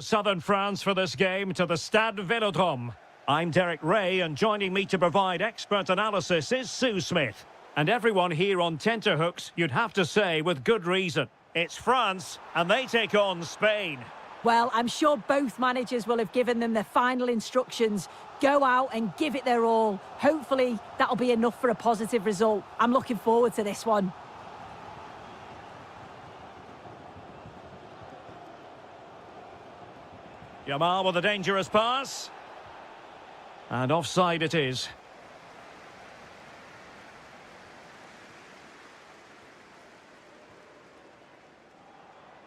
Southern France for this game to the Stade Vélodrome. I'm Derek Ray, and joining me to provide expert analysis is Sue Smith. And everyone here on tenterhooks, you'd have to say with good reason. It's France, and they take on Spain. Well, I'm sure both managers will have given them their final instructions. Go out and give it their all. Hopefully, that'll be enough for a positive result. I'm looking forward to this one. Yamal with a dangerous pass. And offside it is.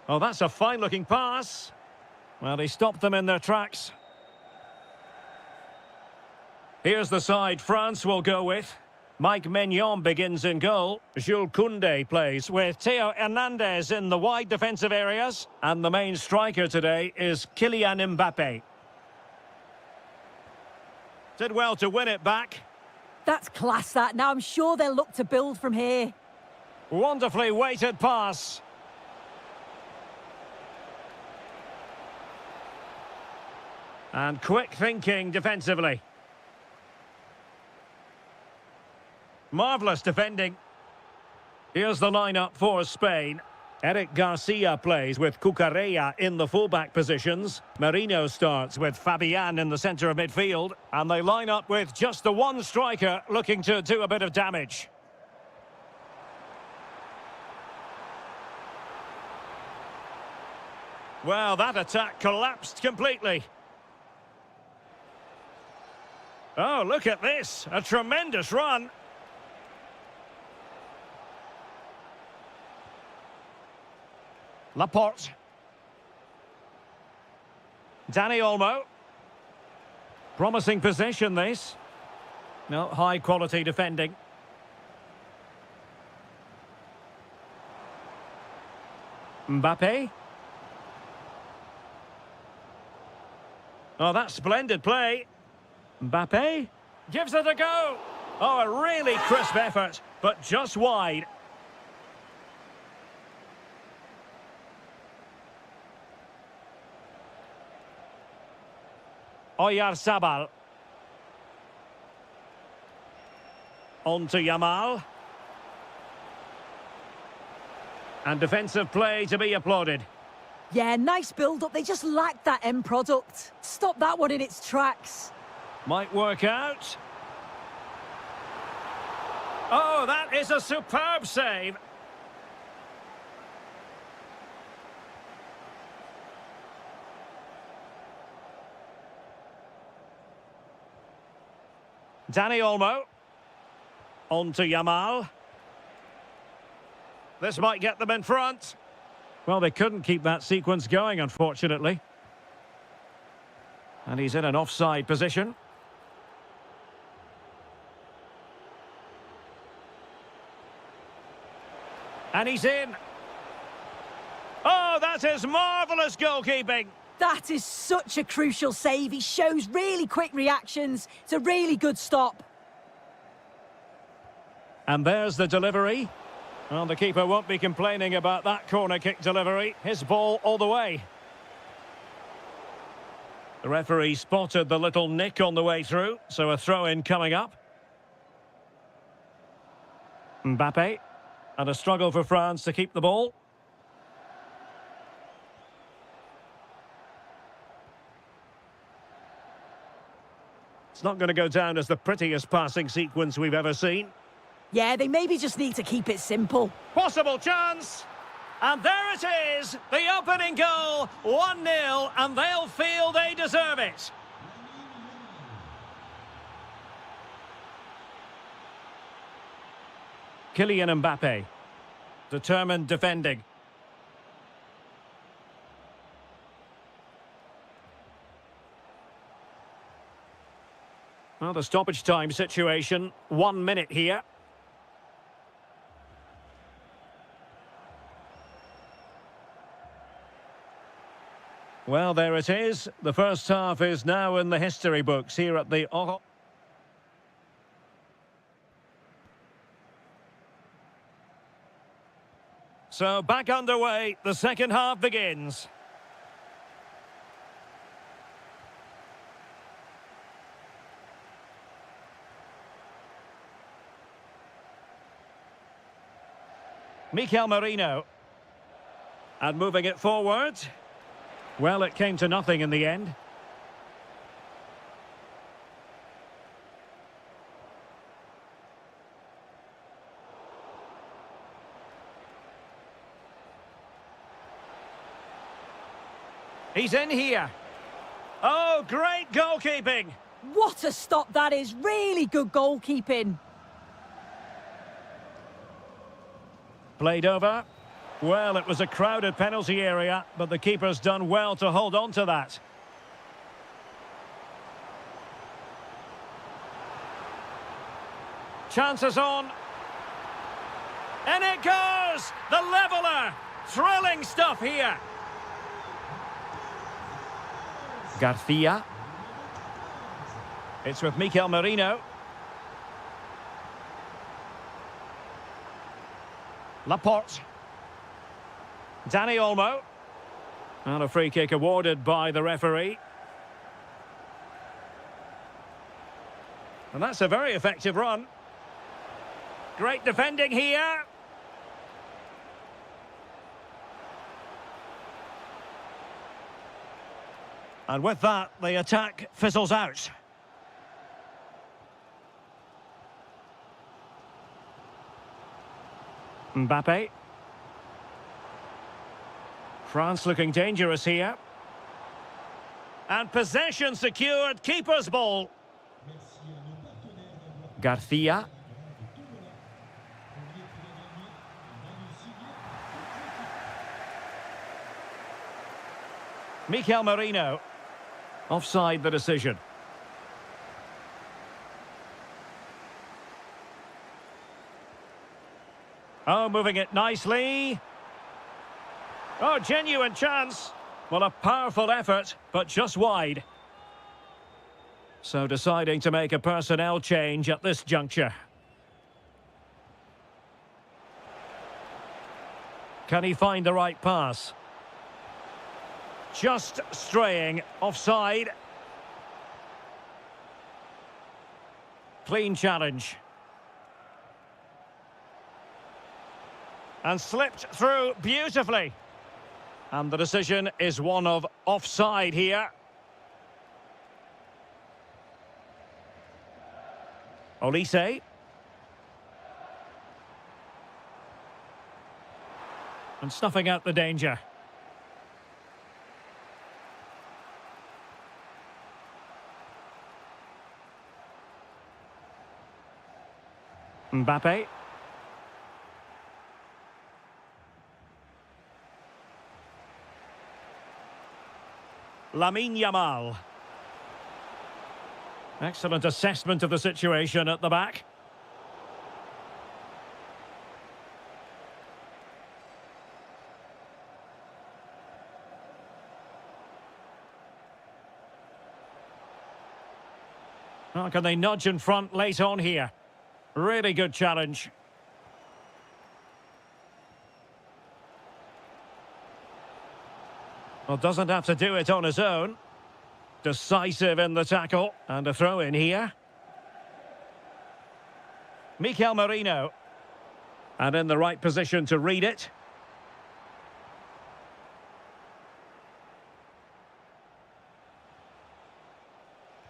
Oh, that's a fine-looking pass. Well, he stopped them in their tracks. Here's the side France will go with. Mike Maignan begins in goal. Jules Koundé plays with Theo Hernandez in the wide defensive areas. And the main striker today is Kylian Mbappé. Did well to win it back. That's class, that. Now I'm sure they'll look to build from here. Wonderfully weighted pass. And quick thinking defensively. Marvellous defending. Here's the lineup for Spain. Eric Garcia plays with Cucurella in the fullback positions. Marino starts with Fabian in the centre of midfield. And they line up with just the one striker looking to do a bit of damage. Well, that attack collapsed completely. Oh, look at this. A tremendous run. Laporte. Dani Olmo. Promising possession, this. No, high-quality defending. Mbappé. Oh, that's splendid play. Mbappé gives it a go. Oh, a really crisp effort, but just wide. Oyarzabal. On to Yamal. And defensive play to be applauded. Yeah, nice build-up. They just lacked that end product. Stop that one in its tracks. Might work out. Oh, that is a superb save. Dani Olmo. On to Yamal. This might get them in front. Well, they couldn't keep that sequence going, unfortunately. And he's in an offside position. And he's in. Oh, that is marvellous goalkeeping. That is such a crucial save. He shows really quick reactions. It's a really good stop. And there's the delivery. Well, the keeper won't be complaining about that corner kick delivery. His ball all the way. The referee spotted the little nick on the way through, so a throw-in coming up. Mbappé. And a struggle for France to keep the ball. It's not going to go down as the prettiest passing sequence we've ever seen. Yeah, they maybe just need to keep it simple. Possible chance. And there it is, the opening goal, 1-0, and they'll feel they deserve it. Kylian Mbappé, determined defending. Well, the stoppage time situation, 1 minute here. Well, there it is. The first half is now in the history books here at the So back underway, the second half begins. Mikel Merino. And moving it forward. Well, it came to nothing in the end. He's in here. Oh, great goalkeeping. What a stop that is. Really good goalkeeping. Played over. Well, it was a crowded penalty area, but the keeper's done well to hold on to that. Chances on. And it goes! The leveller! Thrilling stuff here. Garcia. It's with Mikel Merino. Laporte. Danny Olmo. And a free kick awarded by the referee. And that's a very effective run. Great defending here. And with that, the attack fizzles out. Mbappe. France looking dangerous here. And possession secured, keeper's ball. Garcia. Mikel Merino. Offside the decision. Oh, moving it nicely. Oh, genuine chance. Well, a powerful effort, but just wide. So deciding to make a personnel change at this juncture. Can he find the right pass? Just straying offside. Clean challenge. And slipped through beautifully. And the decision is one of offside here. Olise. And snuffing out the danger. Mbappe. Lamine Yamal. Excellent assessment of the situation at the back. Oh, can they nudge in front late on here? Really good challenge. Well, doesn't have to do it on his own. Decisive in the tackle. And a throw in here. Mikel Merino. And in the right position to read it.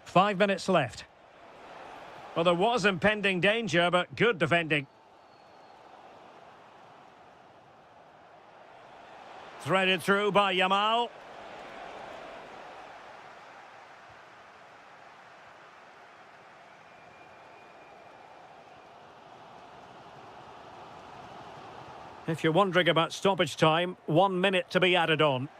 Five minutes left. Well, there was impending danger, but good defending. Threaded through by Yamal. If you're wondering about stoppage time, 1 minute to be added on.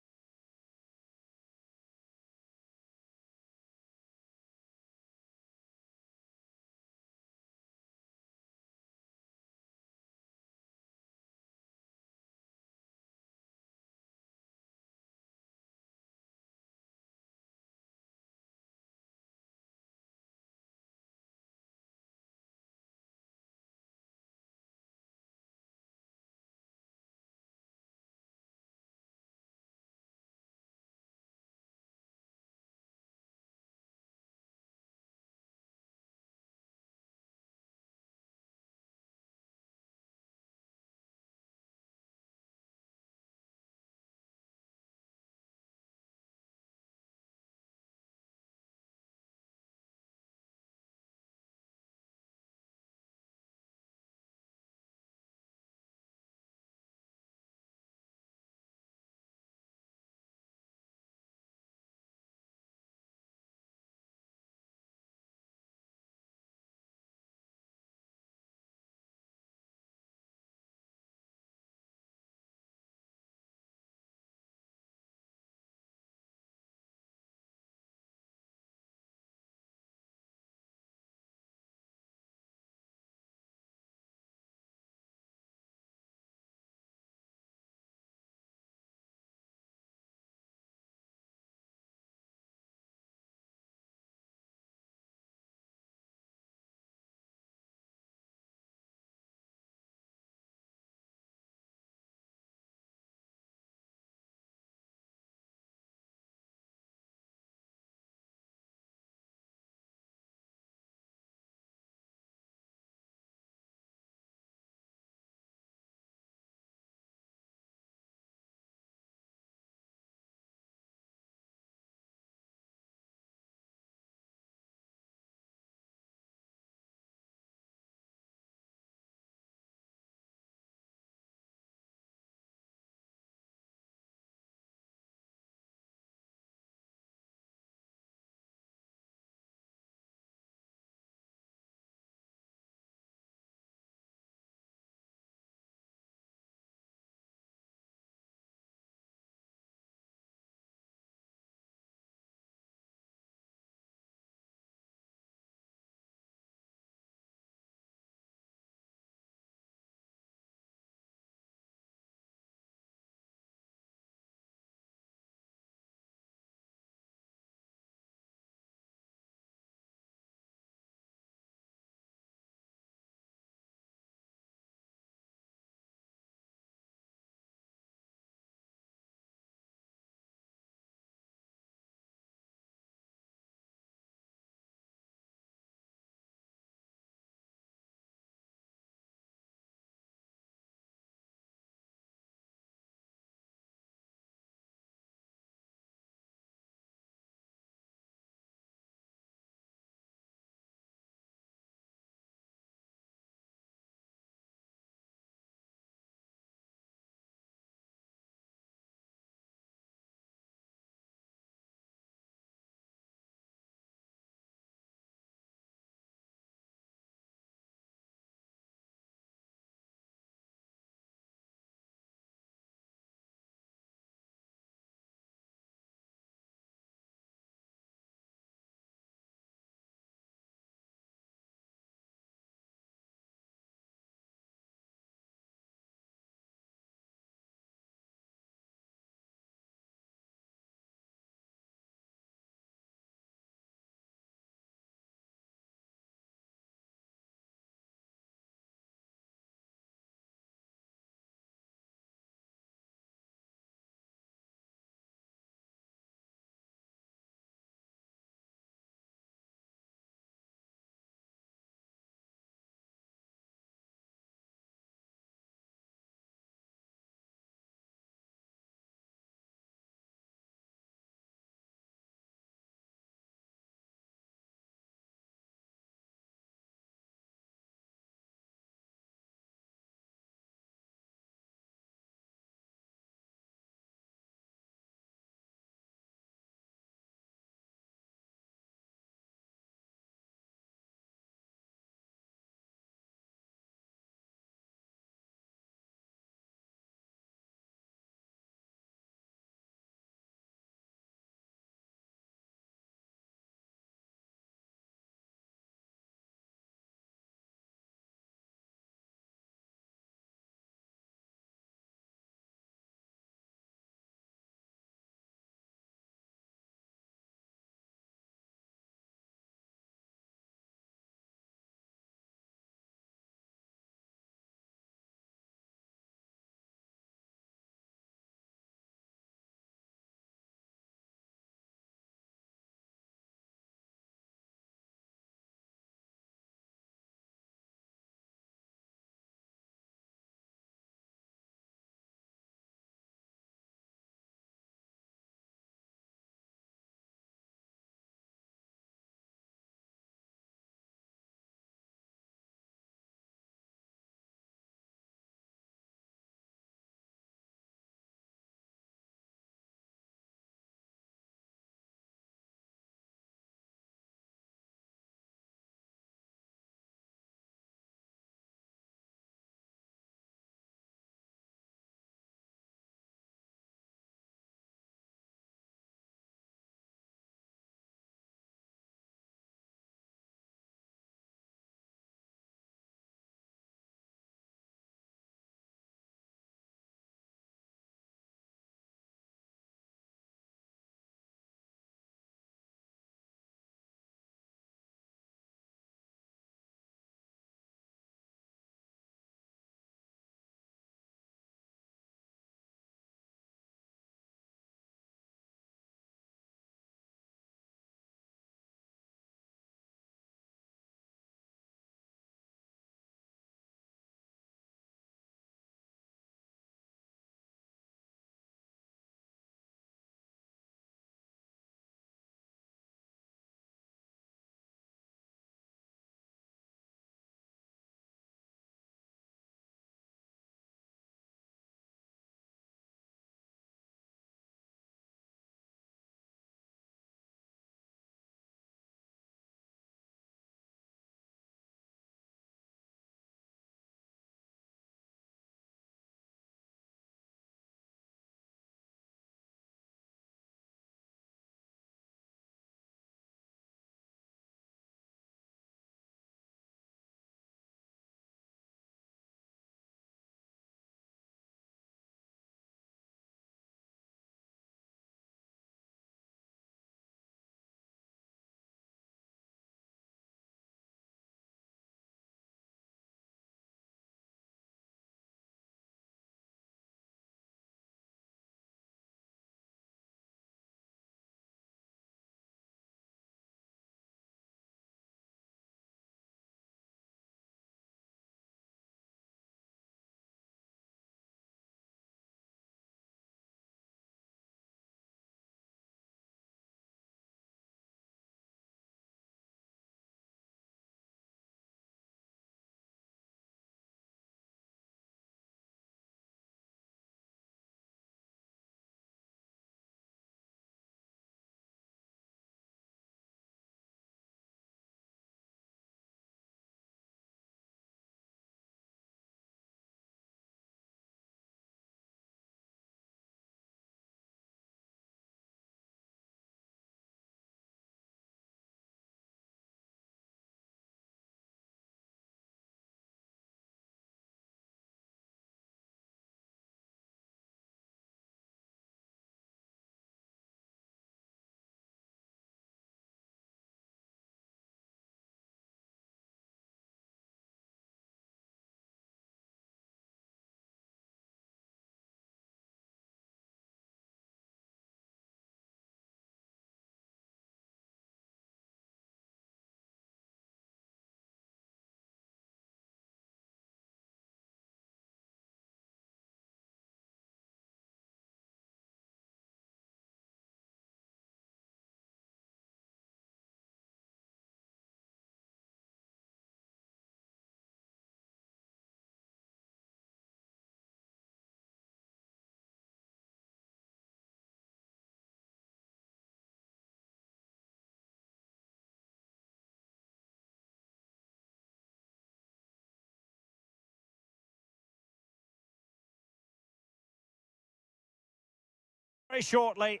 shortly.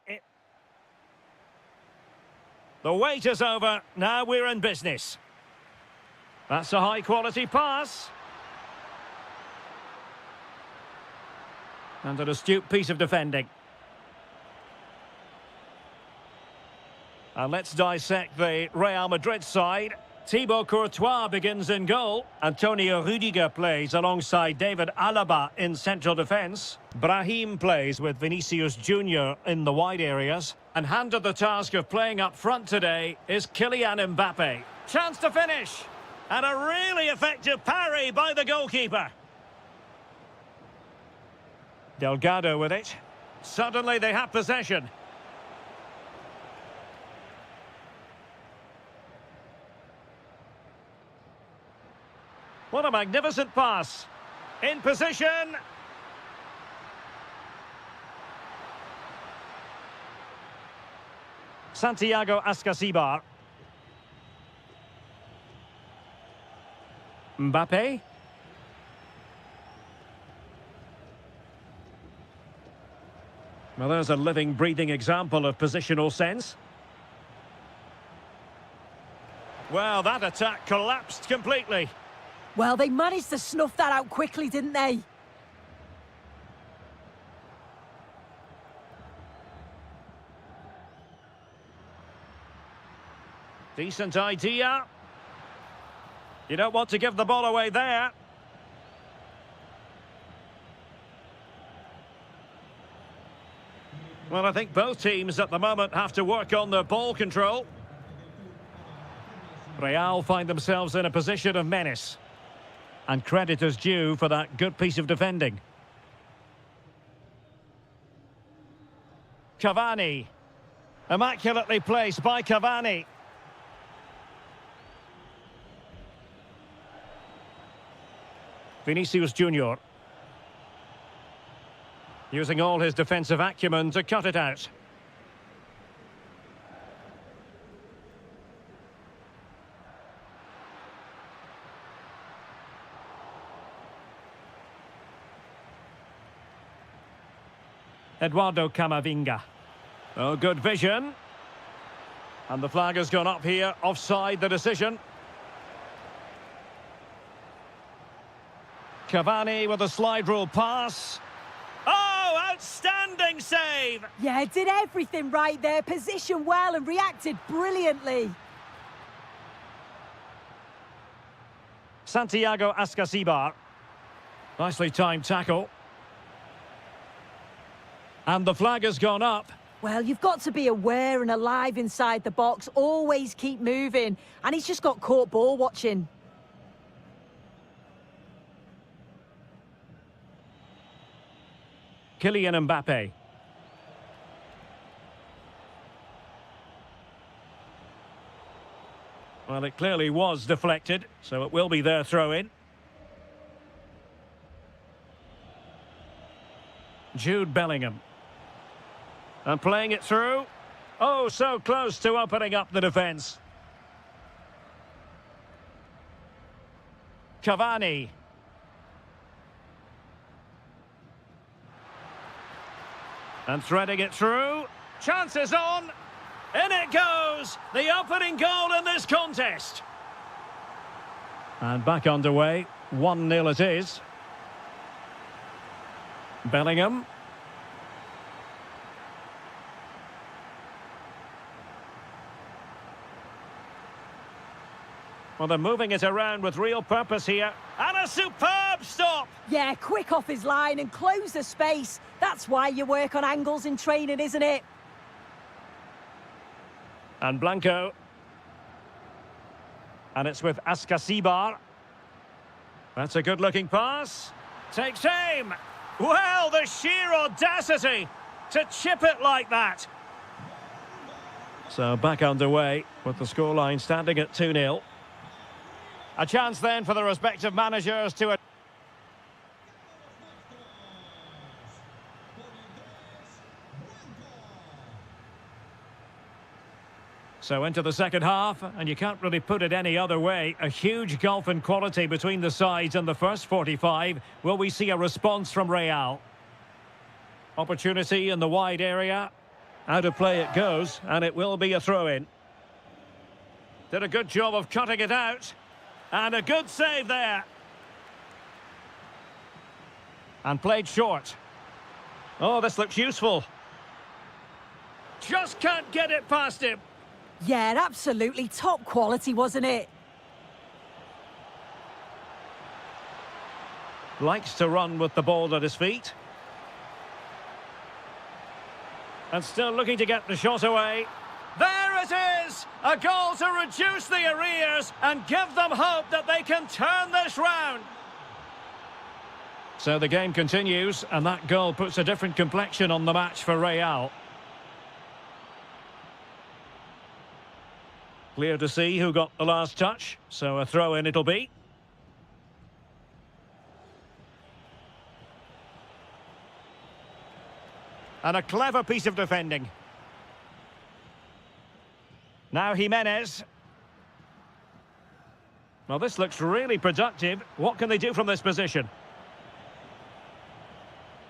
The wait is over. Now we're in business. That's a high-quality pass. And an astute piece of defending. And let's dissect the Real Madrid side. Thibaut Courtois begins in goal. Antonio Rudiger plays alongside David Alaba in central defence. Brahim plays with Vinicius Junior in the wide areas. And handed the task of playing up front today is Kylian Mbappe. Chance to finish. And a really effective parry by the goalkeeper. Delgado with it. Suddenly they have possession. What a magnificent pass. In position. Santiago Ascasibar. Mbappe. Well, there's a living, breathing example of positional sense. Well, that attack collapsed completely. Well, they managed to snuff that out quickly, didn't they? Decent idea. You don't want to give the ball away there. Well, I think both teams at the moment have to work on their ball control. Real find themselves in a position of menace. And credit is due for that good piece of defending. Cavani. Immaculately placed by Cavani. Vinicius Junior. Using all his defensive acumen to cut it out. Eduardo Camavinga. Oh, good vision. And the flag has gone up here. Offside the decision. Cavani with a slide rule pass. Oh, outstanding save! Yeah, did everything right there. Positioned well and reacted brilliantly. Santiago Ascasibar. Nicely timed tackle. And the flag has gone up. Well, you've got to be aware and alive inside the box. Always keep moving. And he's just got caught ball watching. Kylian Mbappe. Well, it clearly was deflected, so it will be their throw-in. Jude Bellingham. And playing it through. Oh, so close to opening up the defence. Cavani. And threading it through. Chances on. In it goes. The opening goal in this contest. And back underway. 1-0 it is. Bellingham. Well, they're moving it around with real purpose here. And a superb stop! Yeah, quick off his line and close the space. That's why you work on angles in training, isn't it? And Blanco. And it's with Ascasibar. That's a good-looking pass. Takes aim. Well, the sheer audacity to chip it like that. So back underway with the scoreline standing at 2-0. A chance then for the respective managers to... So into the second half, and you can't really put it any other way. A huge gulf in quality between the sides in the first 45. Will we see a response from Real? Opportunity in the wide area. Out of play it goes, and it will be a throw-in. Did a good job of cutting it out. And a good save there. And played short. Oh, this looks useful. Just can't get it past him. Yeah, absolutely. Top quality, wasn't it? Likes to run with the ball at his feet. And still looking to get the shot away. There it is! A goal to reduce the arrears and give them hope that they can turn this round. So the game continues, and that goal puts a different complexion on the match for Real. Clear to see who got the last touch, so a throw-in it'll be. And a clever piece of defending. Now Jimenez. Well, this looks really productive. What can they do from this position?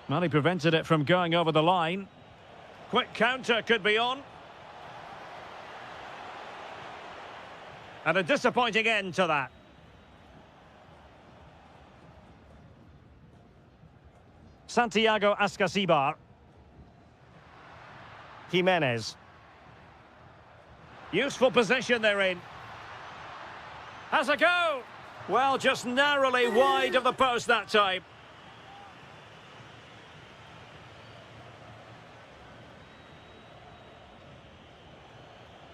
Well, he prevented it from going over the line. Quick counter could be on. And a disappointing end to that. Santiago Ascasibar. Jimenez. Useful position they're in. Has a go. Well, just narrowly wide of the post that time.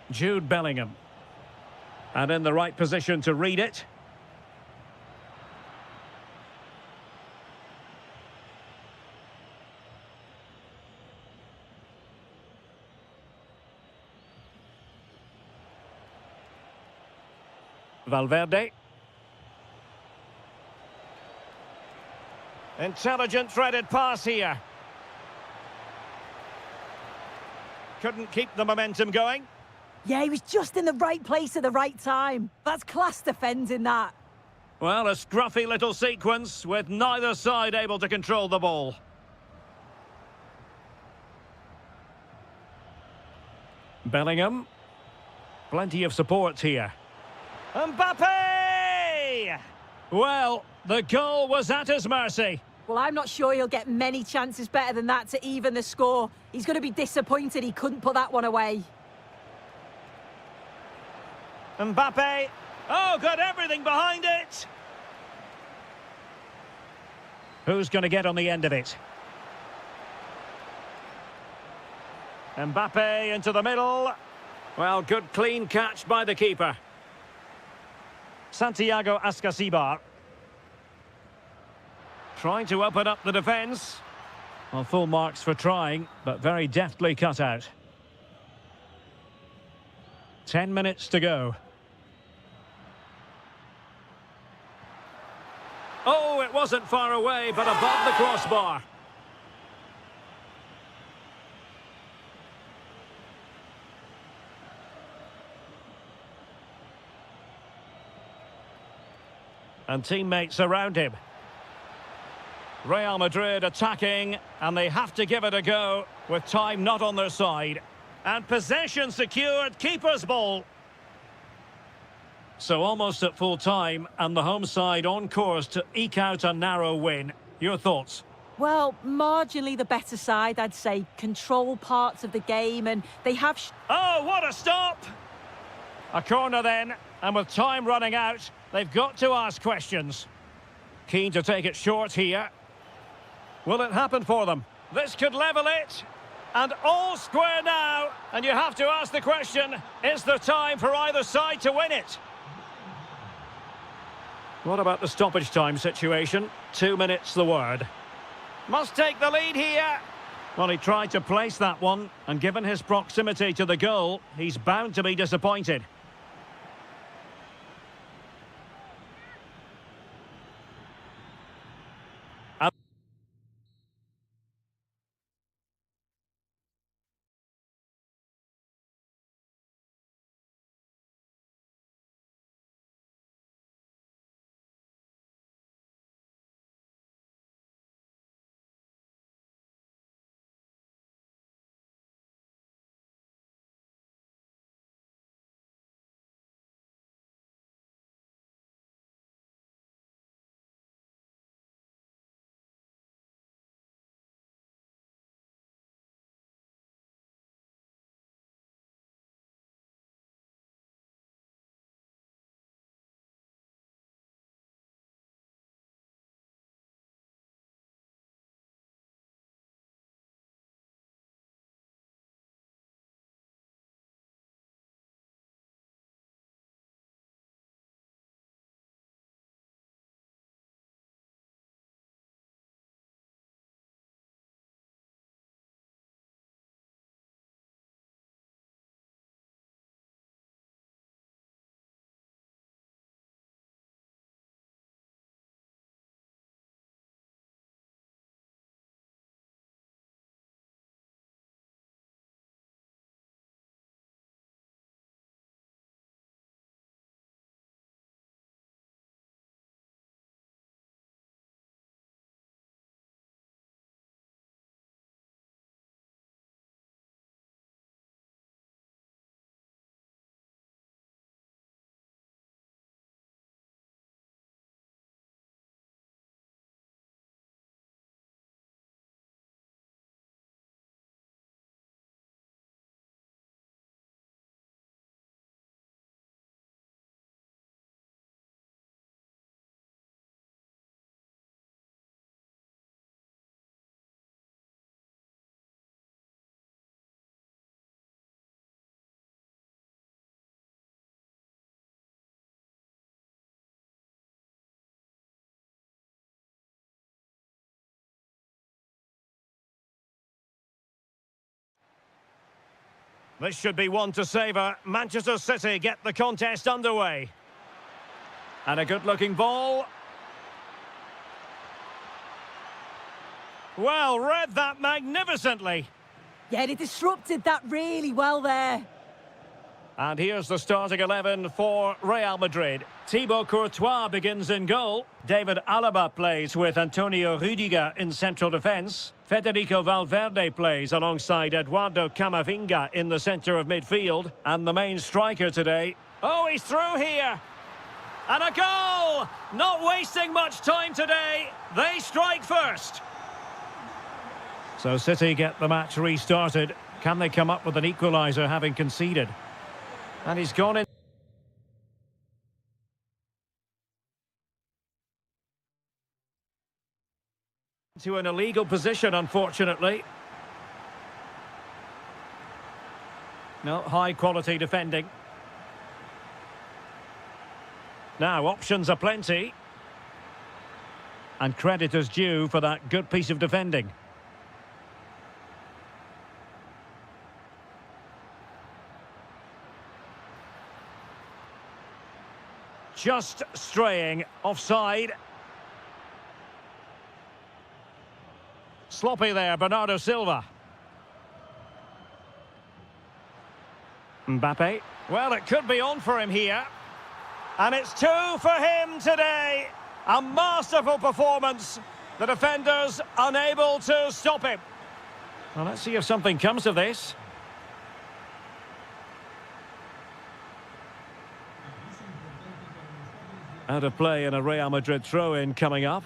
Jude Bellingham. And in the right position to read it. Valverde. Intelligent threaded pass here. Couldn't keep the momentum going. Yeah, he was just in the right place at the right time. That's class defending, that. Well, a scruffy little sequence with neither side able to control the ball. Bellingham. Plenty of support here. Mbappe! Well, the goal was at his mercy. Well, I'm not sure he'll get many chances better than that to even the score. He's going to be disappointed he couldn't put that one away. Mbappe. Oh, got everything behind it. Who's going to get on the end of it? Mbappe into the middle. Well, good clean catch by the keeper. Santiago Ascasibar. Trying to open up the defence. Well, full marks for trying, but very deftly cut out. 10 minutes to go. Oh, it wasn't far away, but above the crossbar. And teammates around him. Real Madrid attacking, and they have to give it a go with time not on their side. And possession secured, keeper's ball. So almost at full time, and the home side on course to eke out a narrow win. Your thoughts? Well, marginally the better side, I'd say. Control parts of the game, and they have... Oh, what a stop! A corner then, and with time running out, they've got to ask questions. Keen to take it short here. Will it happen for them? This could level it. And all square now. And you have to ask the question, is there time for either side to win it? What about the stoppage time situation? 2 minutes the word. Must take the lead here. Well, he tried to place that one, and given his proximity to the goal, he's bound to be disappointed. This should be one to savour. Manchester City get the contest underway. And a good-looking ball. Well, read that magnificently. Yeah, they disrupted that really well there. And here's the starting 11 for Real Madrid. Thibaut Courtois begins in goal. David Alaba plays with Antonio Rüdiger in central defence. Federico Valverde plays alongside Eduardo Camavinga in the centre of midfield. And the main striker today. Oh, he's through here. And a goal! Not wasting much time today. They strike first. So City get the match restarted. Can they come up with an equaliser having conceded? And he's gone in. To an illegal position, unfortunately. No, high-quality defending. Now, options are plenty. And credit is due for that good piece of defending. Just straying offside. Sloppy there, Bernardo Silva. Mbappe. Well, it could be on for him here. And it's 2 for him today. A masterful performance. The defenders unable to stop him. Well, let's see if something comes of this. Out of play and a Real Madrid throw-in coming up.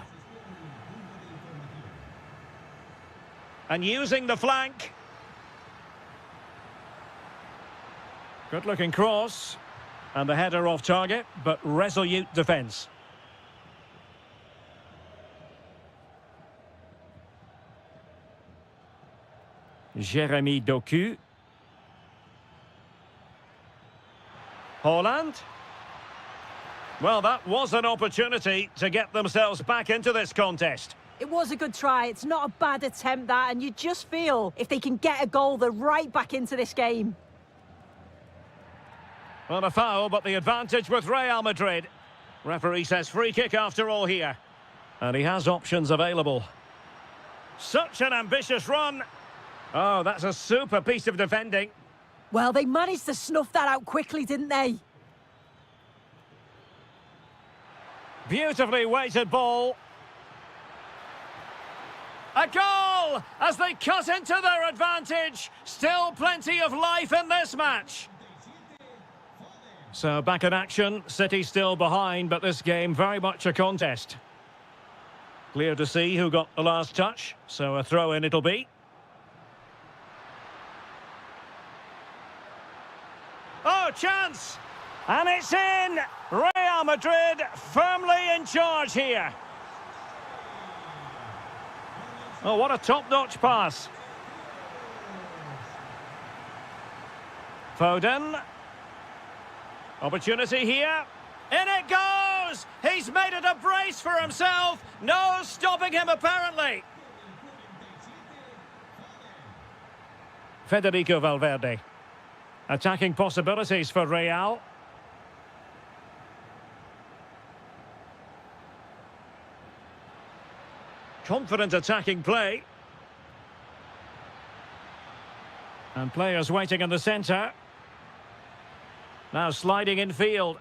And using the flank. Good-looking cross. And the header off target, but resolute defence. Jérémy Doku. Haaland. Well, that was an opportunity to get themselves back into this contest. It was a good try. It's not a bad attempt, that, and you just feel if they can get a goal, they're right back into this game. Well, a foul, but the advantage with Real Madrid. Referee says free kick after all here. And he has options available. Such an ambitious run. Oh, that's a super piece of defending. Well, they managed to snuff that out quickly, didn't they? Beautifully weighted ball. A goal as they cut into their advantage. Still plenty of life in this match. So back in action, City still behind, but this game very much a contest. Clear to see who got the last touch, so a throw-in it'll be. Oh, chance! And it's in! Real Madrid firmly in charge here. Oh, what a top-notch pass. Foden. Opportunity here. In it goes! He's made it a brace for himself. No stopping him, apparently. Federico Valverde. Attacking possibilities for Real. Confident attacking play. And players waiting in the centre. Now sliding in field.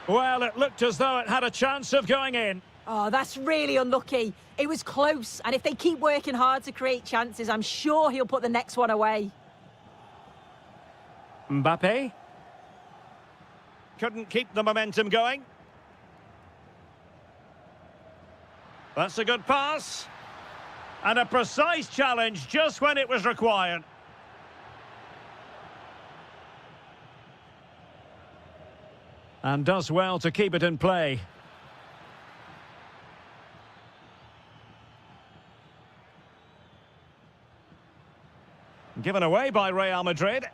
Well, it looked as though it had a chance of going in. Oh, that's really unlucky. It was close, and if they keep working hard to create chances, I'm sure he'll put the next one away. Mbappe. Couldn't keep the momentum going. That's a good pass. And a precise challenge just when it was required. And does well to keep it in play. Given away by Real Madrid.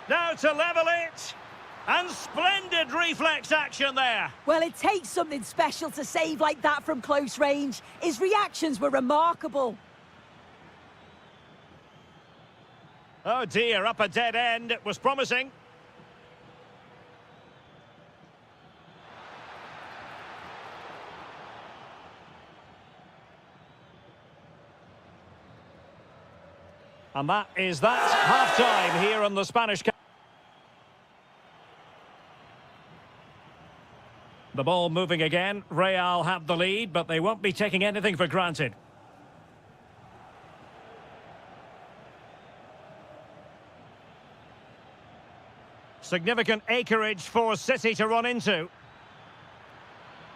Now to level it. And splendid reflex action there. Well, it takes something special to save like that from close range. His reactions were remarkable. Oh dear, up a dead end. It was promising. And that is that. Half-time here on the Spanish. The ball moving again. Real have the lead, but they won't be taking anything for granted. Significant acreage for City to run into.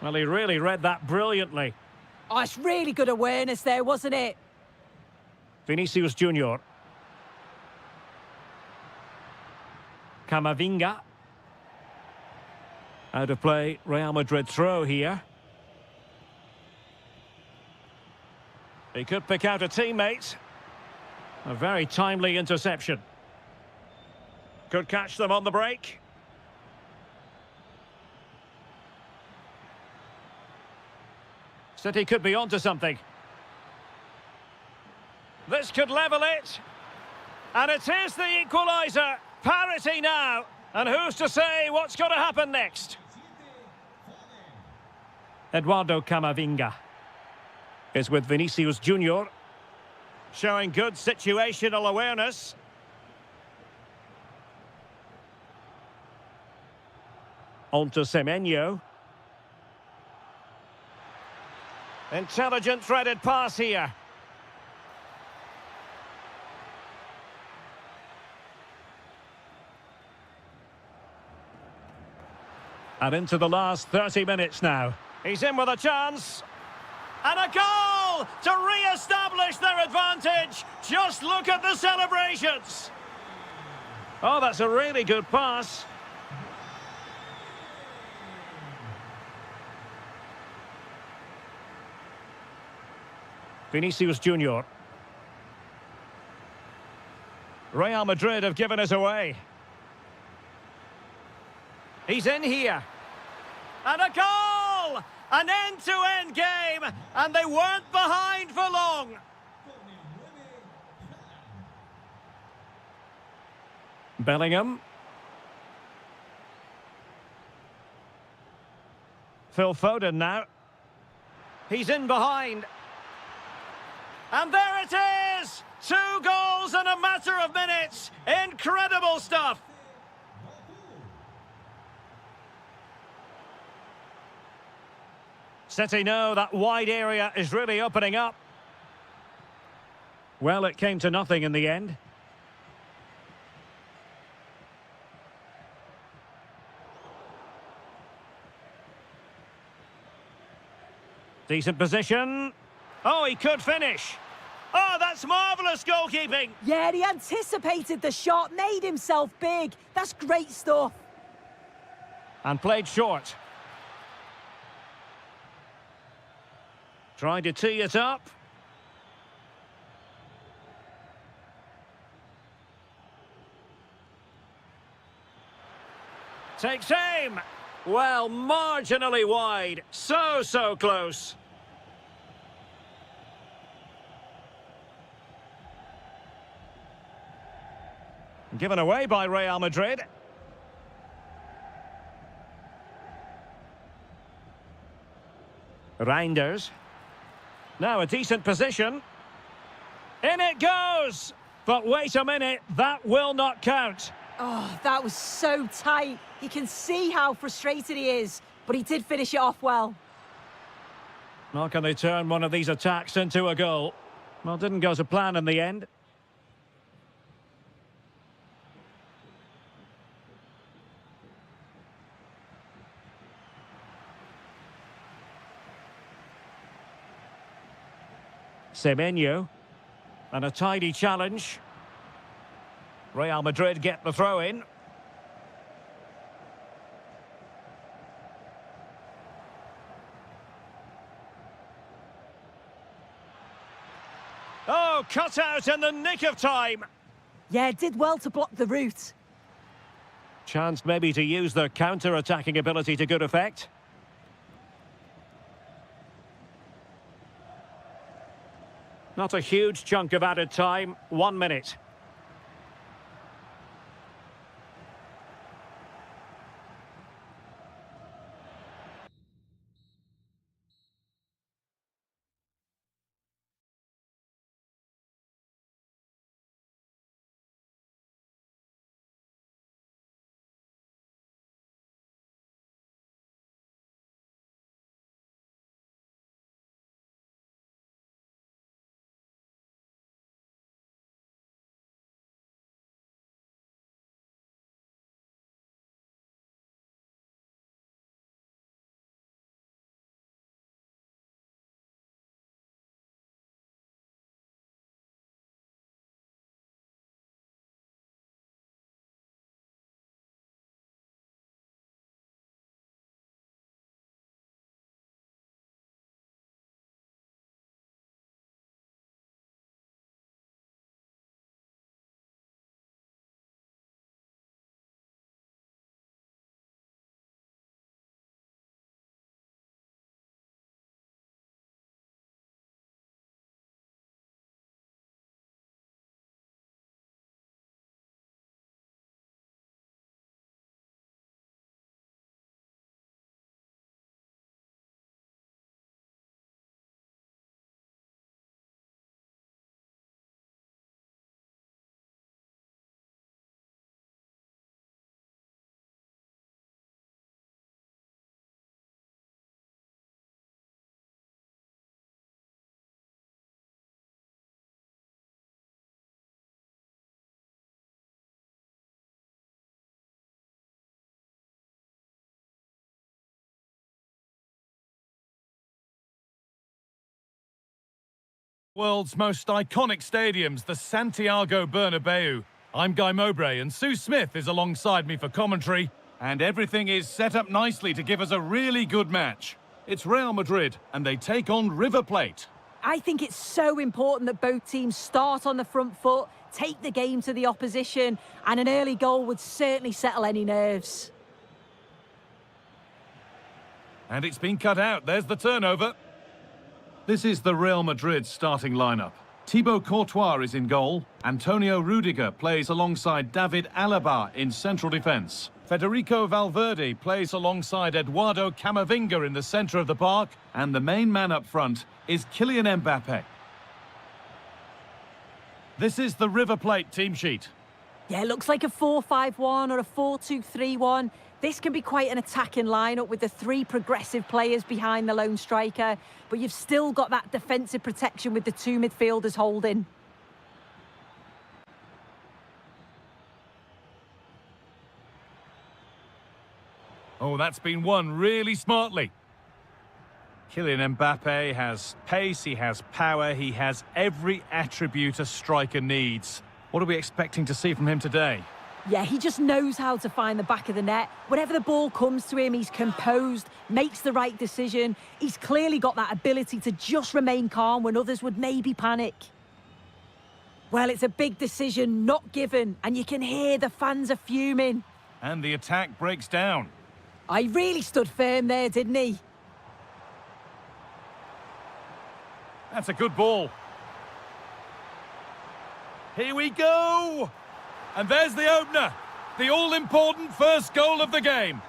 Well, he really read that brilliantly. Oh, it's really good awareness there, wasn't it? Vinicius Junior. Camavinga. Out of play, Real Madrid throw here. He could pick out a teammate. A very timely interception. Could catch them on the break. City could be onto something. This could level it. And it is the equaliser. Parity now. And who's to say what's going to happen next? Eduardo Camavinga is with Vinicius Junior. Showing good situational awareness. On to Semenyo. Intelligent threaded pass here. And into the last 30 minutes now. He's in with a chance. And a goal to re-establish their advantage. Just look at the celebrations. Oh, that's a really good pass. Vinicius Junior. Real Madrid have given us away. He's in here. And a goal! An end-to-end game, and they weren't behind for long. Bellingham. Phil Foden now. He's in behind. And there it is! 2 goals in a matter of minutes. Incredible stuff. City know that wide area is really opening up. Well, it came to nothing in the end. Decent position. Oh, he could finish. Oh, that's marvellous goalkeeping. Yeah, he anticipated the shot, made himself big. That's great stuff. And played short. Trying to tee it up. Takes aim. Well, marginally wide. So close. Given away by Real Madrid. Reinders. Now a decent position. In it goes! But wait a minute, that will not count. Oh, that was so tight. You can see how frustrated he is, but he did finish it off well. Well, can they turn one of these attacks into a goal? Well, didn't go to plan in the end. Semenyo. And a tidy challenge. Real Madrid get the throw in. Oh, cut out in the nick of time. Yeah, did well to block the route. Chance maybe to use the counter-attacking ability to good effect. Not a huge chunk of added time. 1 minute. World's most iconic stadiums, the Santiago Bernabeu. I'm Guy Mowbray and Sue Smith is alongside me for commentary. And everything is set up nicely to give us a really good match. It's Real Madrid and they take on River Plate. I think it's so important that both teams start on the front foot, take the game to the opposition, and an early goal would certainly settle any nerves. And it's been cut out. There's the turnover. This is the Real Madrid starting lineup. Thibaut Courtois is in goal. Antonio Rudiger plays alongside David Alaba in central defence. Federico Valverde plays alongside Eduardo Camavinga in the centre of the park. And the main man up front is Kylian Mbappe. This is the River Plate team sheet. Yeah, it looks like a 4-5-1 or a 4-2-3-1. This can be quite an attacking lineup with the three progressive players behind the lone striker, but you've still got that defensive protection with the two midfielders holding. Oh, that's been won really smartly. Kylian Mbappe has pace, he has power, he has every attribute a striker needs. What are we expecting to see from him today? Yeah, he just knows how to find the back of the net. Whenever the ball comes to him, he's composed, makes the right decision. He's clearly got that ability to just remain calm when others would maybe panic. Well, it's a big decision, not given, and you can hear the fans are fuming. And the attack breaks down. I really stood firm there, didn't he? That's a good ball. Here we go! And there's the opener, the all-important first goal of the game.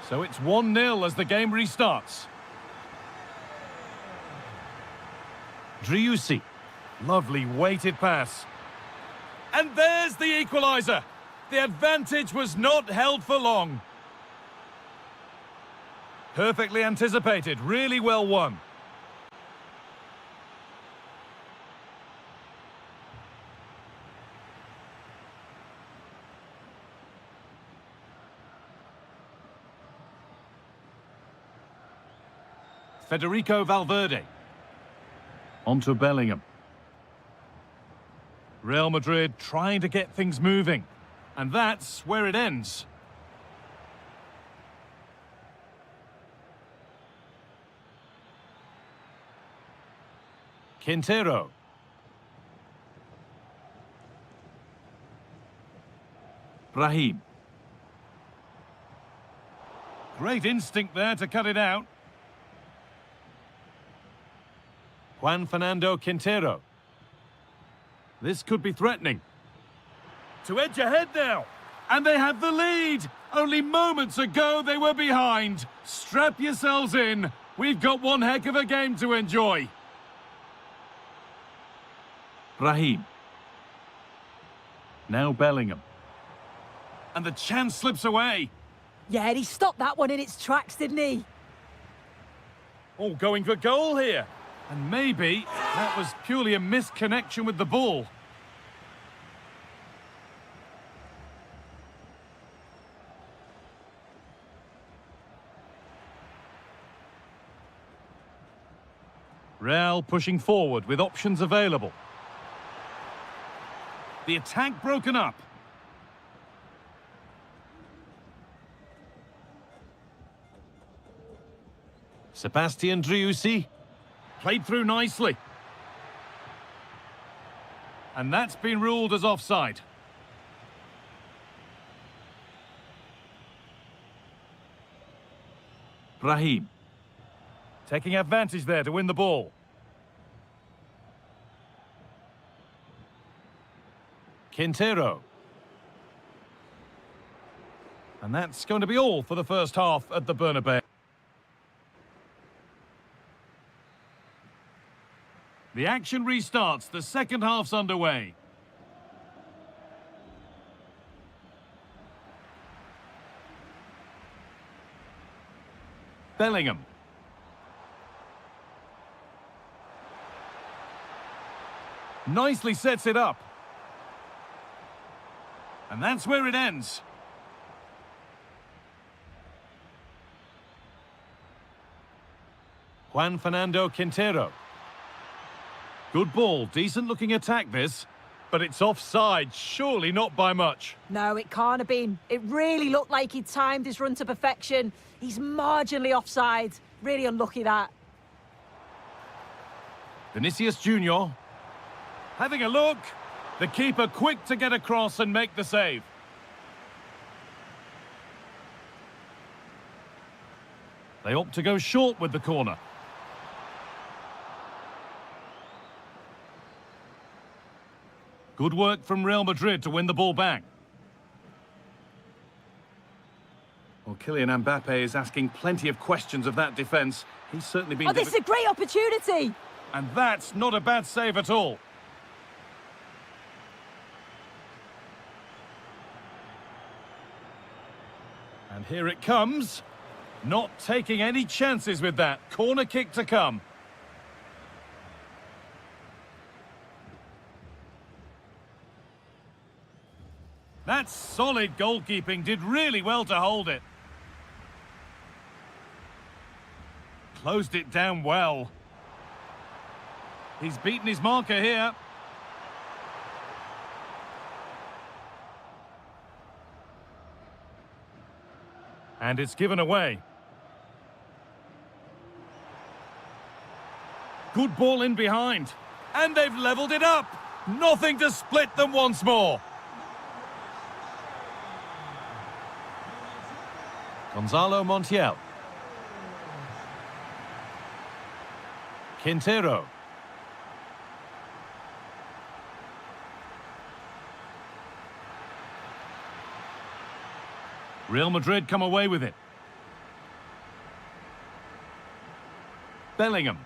So it's 1-0 as the game restarts. Driussi, lovely weighted pass. And there's the equaliser. The advantage was not held for long. Perfectly anticipated, really well won. Federico Valverde. Onto Bellingham. Real Madrid trying to get things moving. And that's where it ends. Quintero. Brahim. Great instinct there to cut it out. Juan Fernando Quintero. This could be threatening. To edge ahead now. And they have the lead. Only moments ago they were behind. Strap yourselves in. We've got one heck of a game to enjoy. Brahim. Now Bellingham. And the chance slips away. Yeah, he stopped that one in its tracks, didn't he? Oh, going for goal here. And maybe that was purely a misconnection with the ball. Real pushing forward with options available. The attack broken up. Sebastian Driussi. Played through nicely. And that's been ruled as offside. Brahim. Taking advantage there to win the ball. Quintero. And that's going to be all for the first half at the Bernabeu. The action restarts. The second half's underway. Bellingham. Nicely sets it up. And that's where it ends. Juan Fernando Quintero. Good ball, decent looking attack this. But it's offside, surely not by much. No, it can't have been. It really looked like he'd timed his run to perfection. He's marginally offside. Really unlucky that. Vinicius Junior. Having a look. The keeper quick to get across and make the save. They opt to go short with the corner. Good work from Real Madrid to win the ball back. Well, Kylian Mbappe is asking plenty of questions of that defence. He's certainly been... Oh, this is a great opportunity! And that's not a bad save at all. And here it comes. Not taking any chances with that. Corner kick to come. That's solid goalkeeping. Did really well to hold it. Closed it down well. He's beaten his marker here. And it's given away. Good ball in behind. And they've levelled it up. Nothing to split them once more. Gonzalo Montiel. Quintero. Real Madrid come away with it. Bellingham.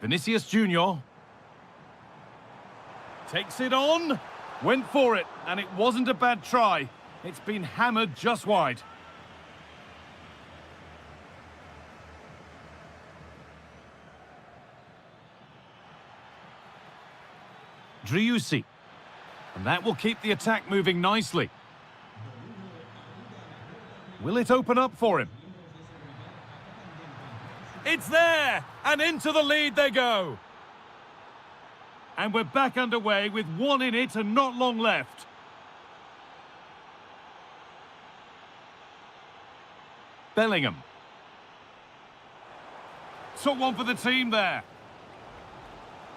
Vinicius Junior. Takes it on. Went for it, and it wasn't a bad try. It's been hammered just wide. Driussi. And that will keep the attack moving nicely. Will it open up for him? It's there! And into the lead they go. And we're back underway with one in it and not long left. Bellingham. Took one for the team there.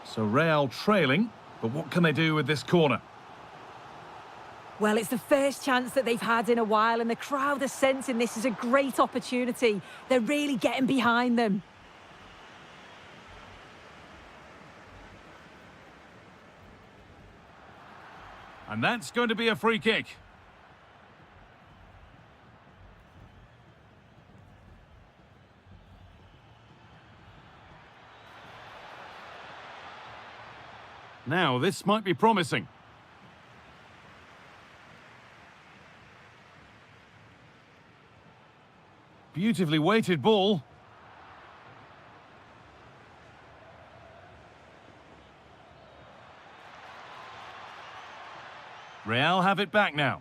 So Real trailing, but what can they do with this corner? Well, it's the first chance that they've had in a while, and the crowd are sensing this is a great opportunity. They're really getting behind them. And that's going to be a free kick. Now, this might be promising. Beautifully weighted ball. Real have it back now.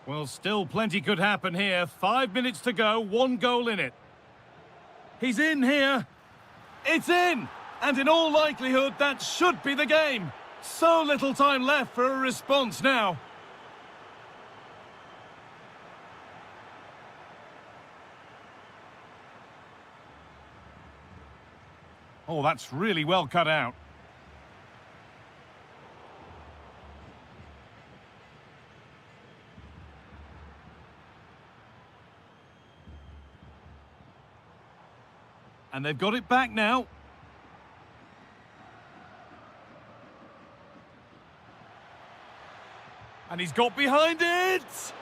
Well, still plenty could happen here. 5 minutes to go, 1 goal in it. He's in here. It's in! And in all likelihood, that should be the game. So little time left for a response now. Oh, that's really well cut out. And they've got it back now. And he's got behind it!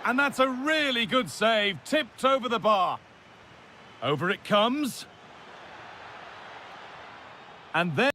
And that's a really good save, tipped over the bar. Over it comes. And then...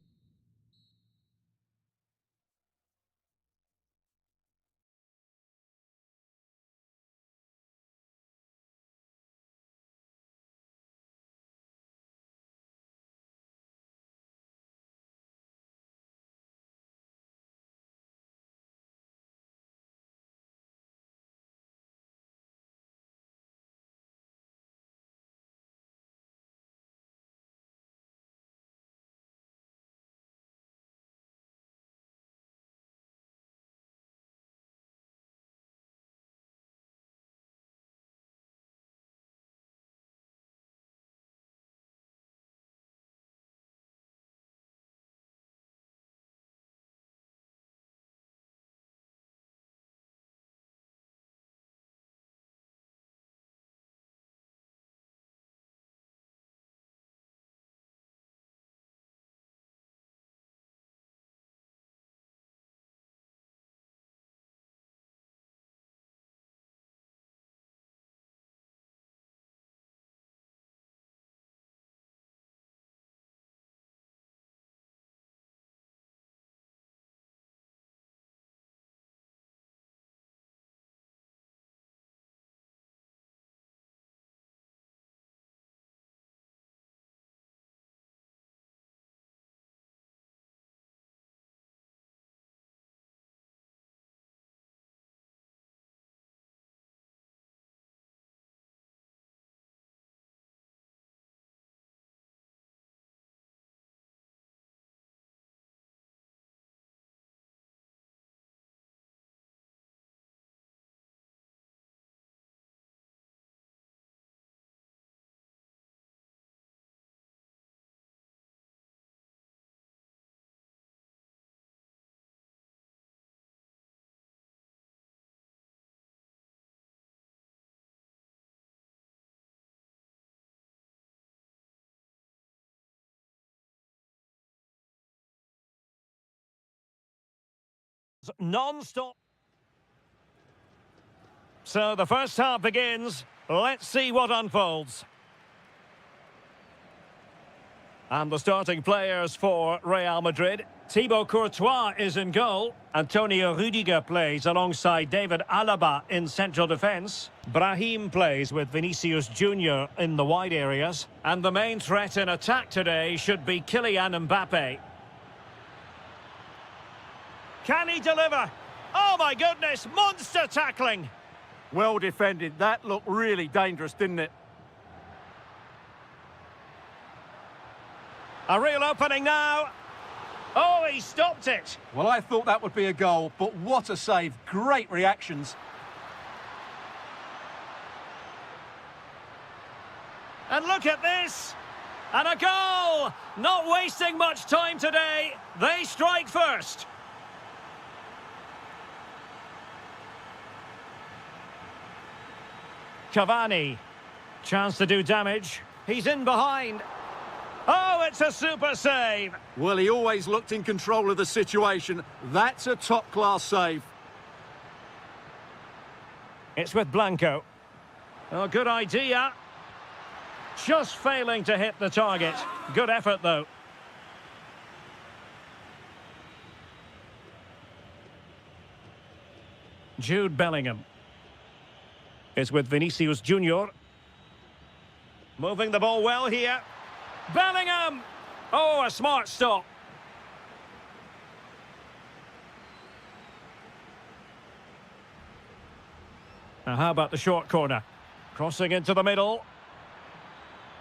Non-stop. So the first half begins. Let's see what unfolds. And the starting players for Real Madrid. Thibaut Courtois is in goal. Antonio Rudiger plays alongside David Alaba in central defence. Brahim plays with Vinicius Junior in the wide areas. And the main threat in attack today should be Kylian Mbappe. Can he deliver? Oh my goodness, monster tackling! Well defended. That looked really dangerous, didn't it? A real opening now. Oh, he stopped it. Well, I thought that would be a goal, but what a save. Great reactions. And look at this. And a goal! Not wasting much time today. They strike first. Cavani. Chance to do damage. He's in behind. Oh, it's a super save. Well, he always looked in control of the situation. That's a top-class save. It's with Blanco. Oh, good idea. Just failing to hit the target. Good effort, though. Jude Bellingham. It's with Vinicius Junior. Moving the ball well here. Bellingham! Oh, a smart stop. Now, how about the short corner? Crossing into the middle.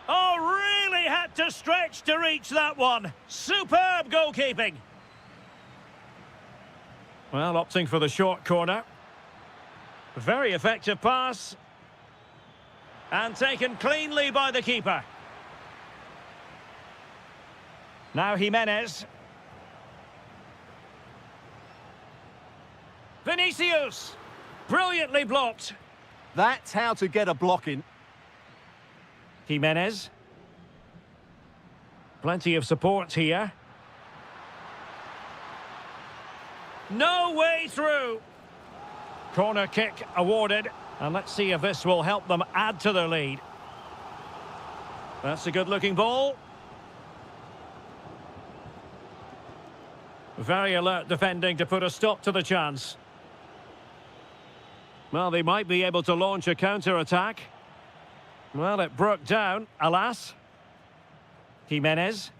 Oh, really had to stretch to reach that one. Superb goalkeeping. Well, opting for the short corner. Very effective pass. And taken cleanly by the keeper. Now Jimenez. Vinicius. Brilliantly blocked. That's how to get a block in. Jimenez. Plenty of support here. No way through. Corner kick awarded. And let's see if this will help them add to their lead. That's a good-looking ball. Very alert defending to put a stop to the chance. Well, they might be able to launch a counter-attack. Well, it broke down, alas. Jimenez.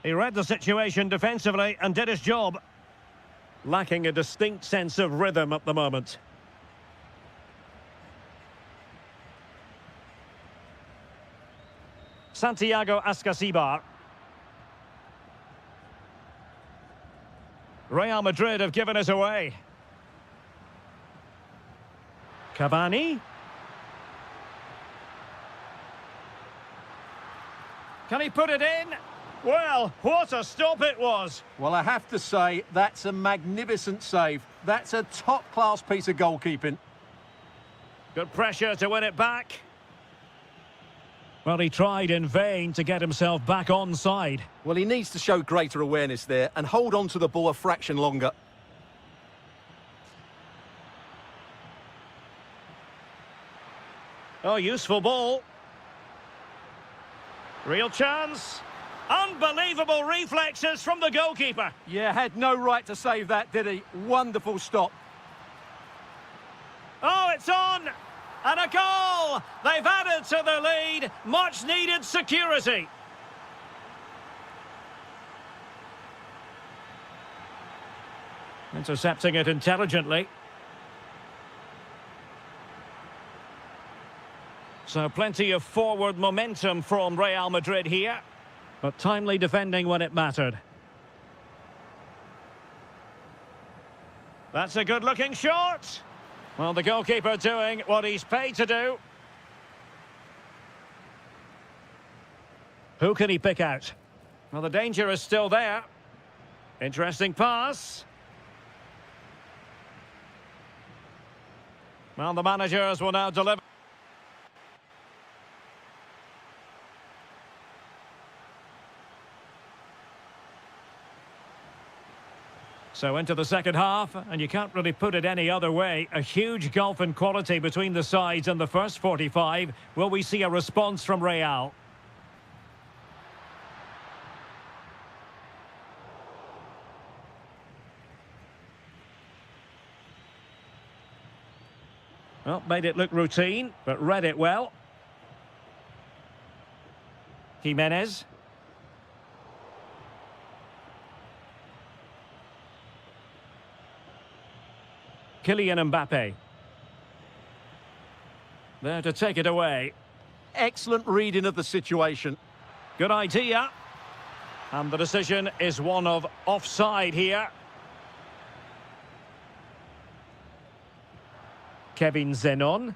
He read the situation defensively and did his job. Lacking a distinct sense of rhythm at the moment. Santiago Ascasibar. Real Madrid have given us away. Cavani. Can he put it in? Well, what a stop it was. Well, I have to say, that's a magnificent save. That's a top-class piece of goalkeeping. Good pressure to win it back. Well, he tried in vain to get himself back onside. Well, he needs to show greater awareness there and hold on to the ball a fraction longer. Oh, useful ball. Real chance. Unbelievable reflexes from the goalkeeper. Yeah, had no right to save that, did he? Wonderful stop. Oh, it's on! And a goal! They've added to the lead. Much needed security. Intercepting it intelligently. So plenty of forward momentum from Real Madrid here, but timely defending when it mattered. That's a good-looking shot. Well, the goalkeeper doing what he's paid to do. Who can he pick out? Well, the danger is still there. Interesting pass. Well, the managers will now deliver. So into the second half, and you can't really put it any other way. A huge gulf in quality between the sides in the first 45. Will we see a response from Real? Well, made it look routine, but read it well. Jimenez. Kylian Mbappe. There to take it away. Excellent reading of the situation. Good idea. And the decision is one of offside here. Kevin Zenon.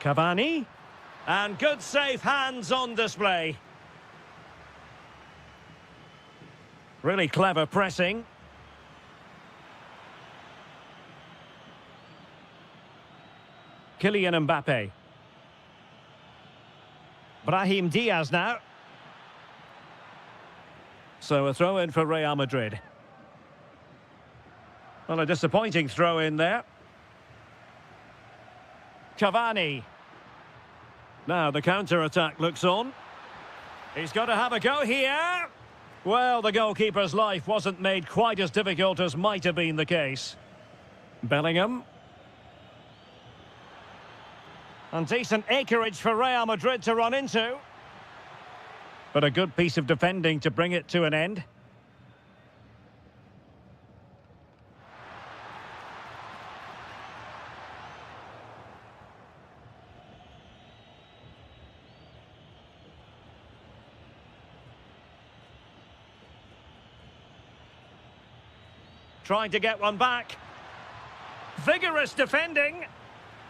Cavani. And good safe hands on display. Really clever pressing. Kylian Mbappe. Brahim Diaz now. So a throw in for Real Madrid. Well, a disappointing throw in there. Cavani. Now the counter-attack looks on. He's got to have a go here. Well, the goalkeeper's life wasn't made quite as difficult as might have been the case. Bellingham. And decent acreage for Real Madrid to run into. But a good piece of defending to bring it to an end. Trying to get one back. Vigorous defending.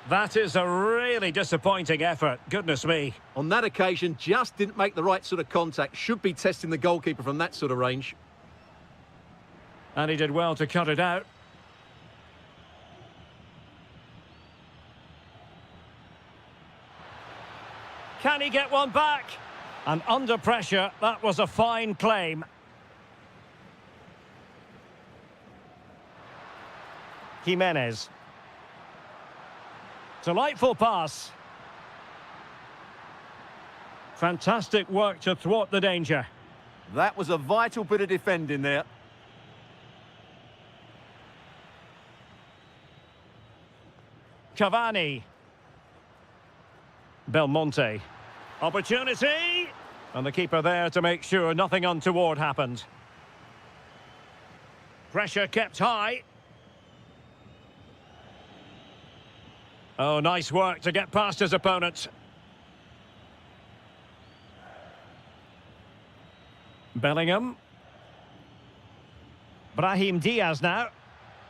That is a really disappointing effort. Goodness me. On that occasion, just didn't make the right sort of contact. Should be testing the goalkeeper from that sort of range. And he did well to cut it out. Can he get one back? And under pressure, that was a fine claim. Jimenez. Delightful pass. Fantastic work to thwart the danger. That was a vital bit of defending there. Cavani. Belmonte. Opportunity. And the keeper there to make sure nothing untoward happened. Pressure kept high. Oh, nice work to get past his opponent. Bellingham. Brahim Diaz now.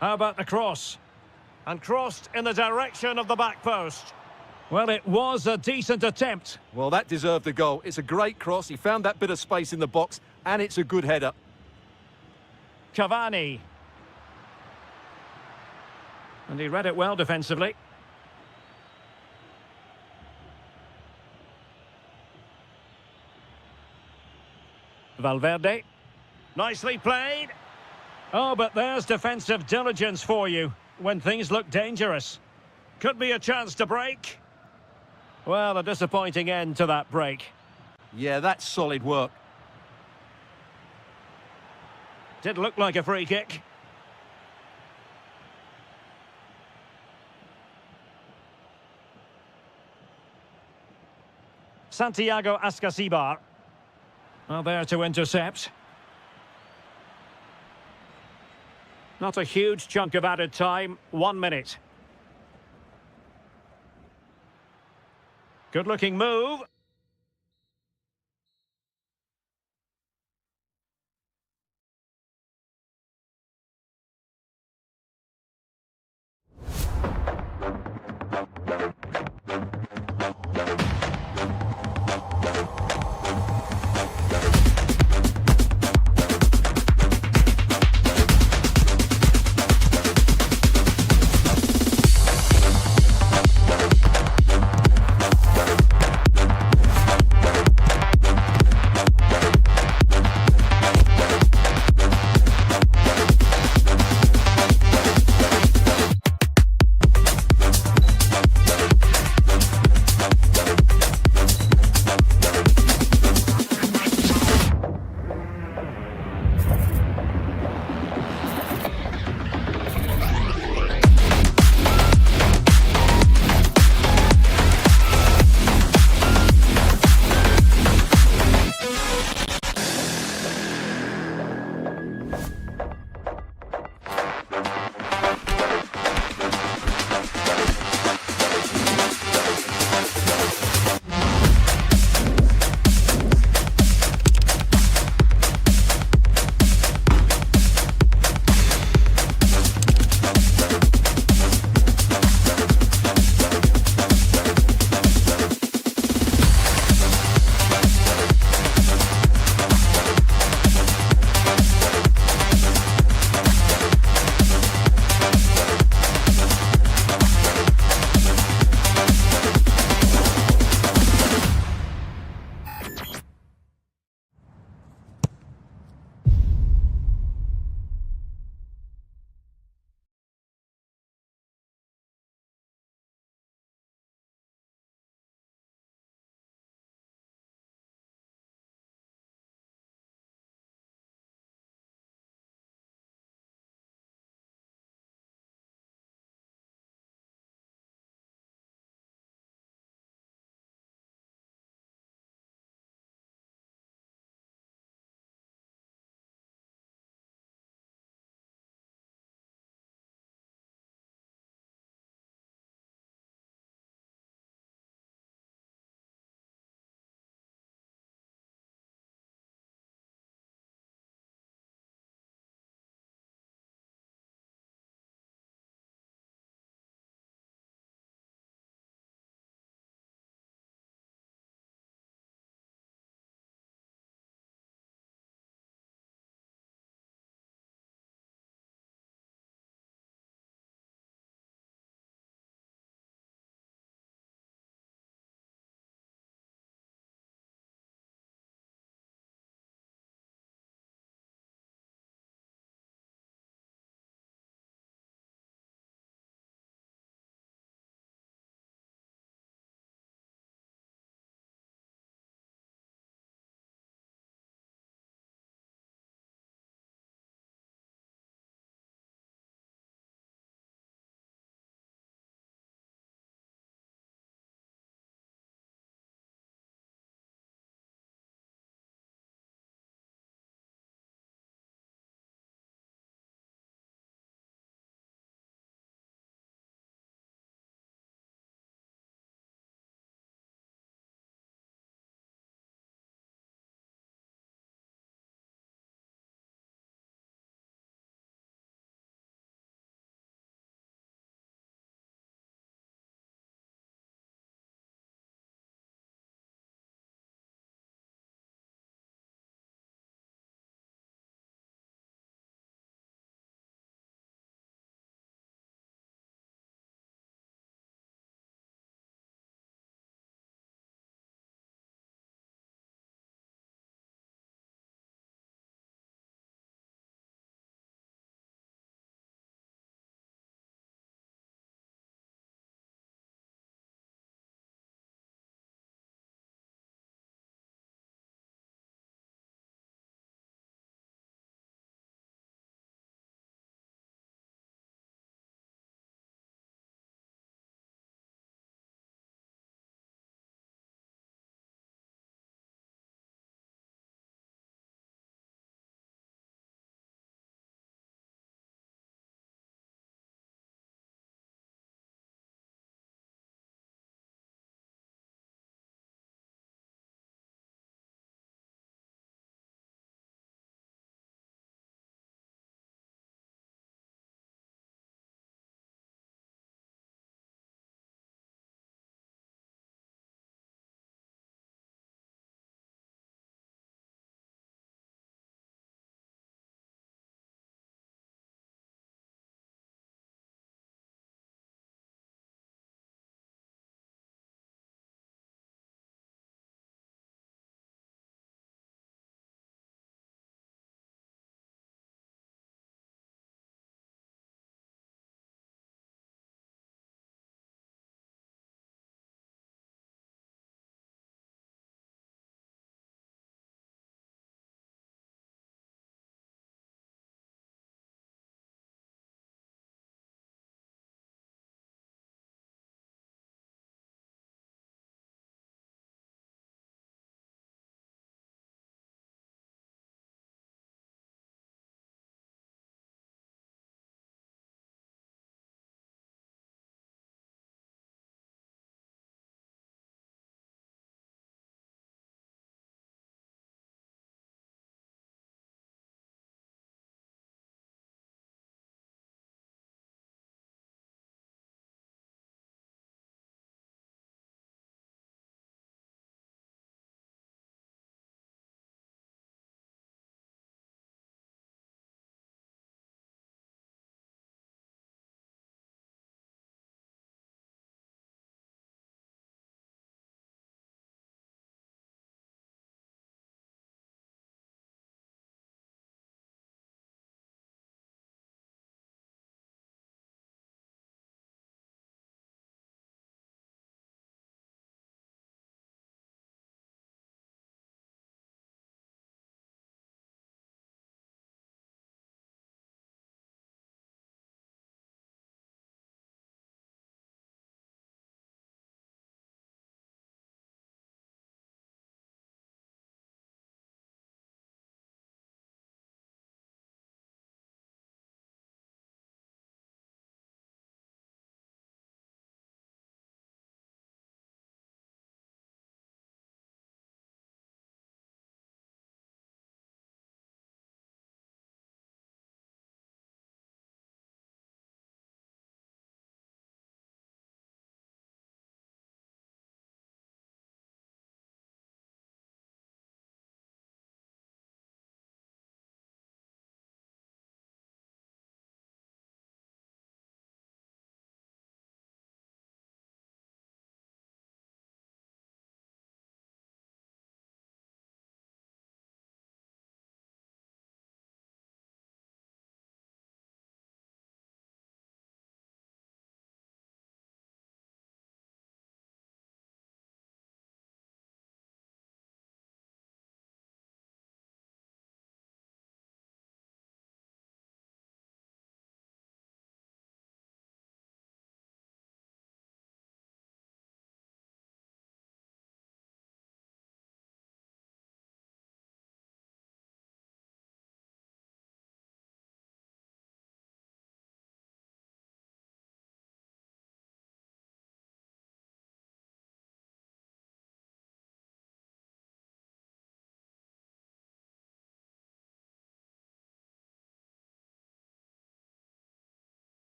How about the cross? And crossed in the direction of the back post. Well, it was a decent attempt. Well, that deserved a goal. It's a great cross. He found that bit of space in the box, and it's a good header. Cavani. And he read it well defensively. Valverde. Nicely played. Oh, but there's defensive diligence for you when things look dangerous. Could be a chance to break. Well, a disappointing end to that break. Yeah, that's solid work. Did look like a free kick. Santiago Ascasibar. Well, there to intercept. Not a huge chunk of added time. 1 minute. Good-looking move.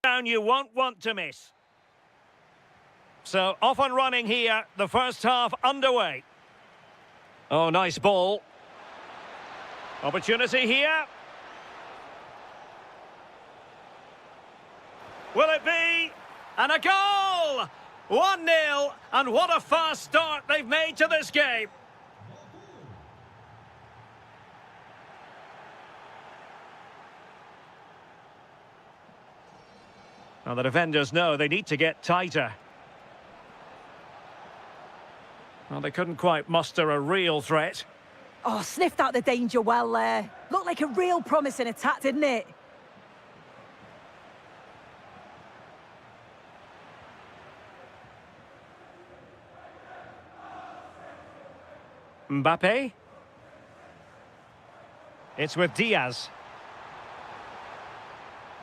Down you won't want to miss. So off and running here, the first half underway. Oh, nice ball. Opportunity here. Will it be? And a goal! 1-0, and what a fast start they've made to this game. Now the defenders know they need to get tighter. Well, they couldn't quite muster a real threat. Oh, sniffed out the danger well there. Looked like a real promising attack, didn't it? Mbappe. It's with Diaz.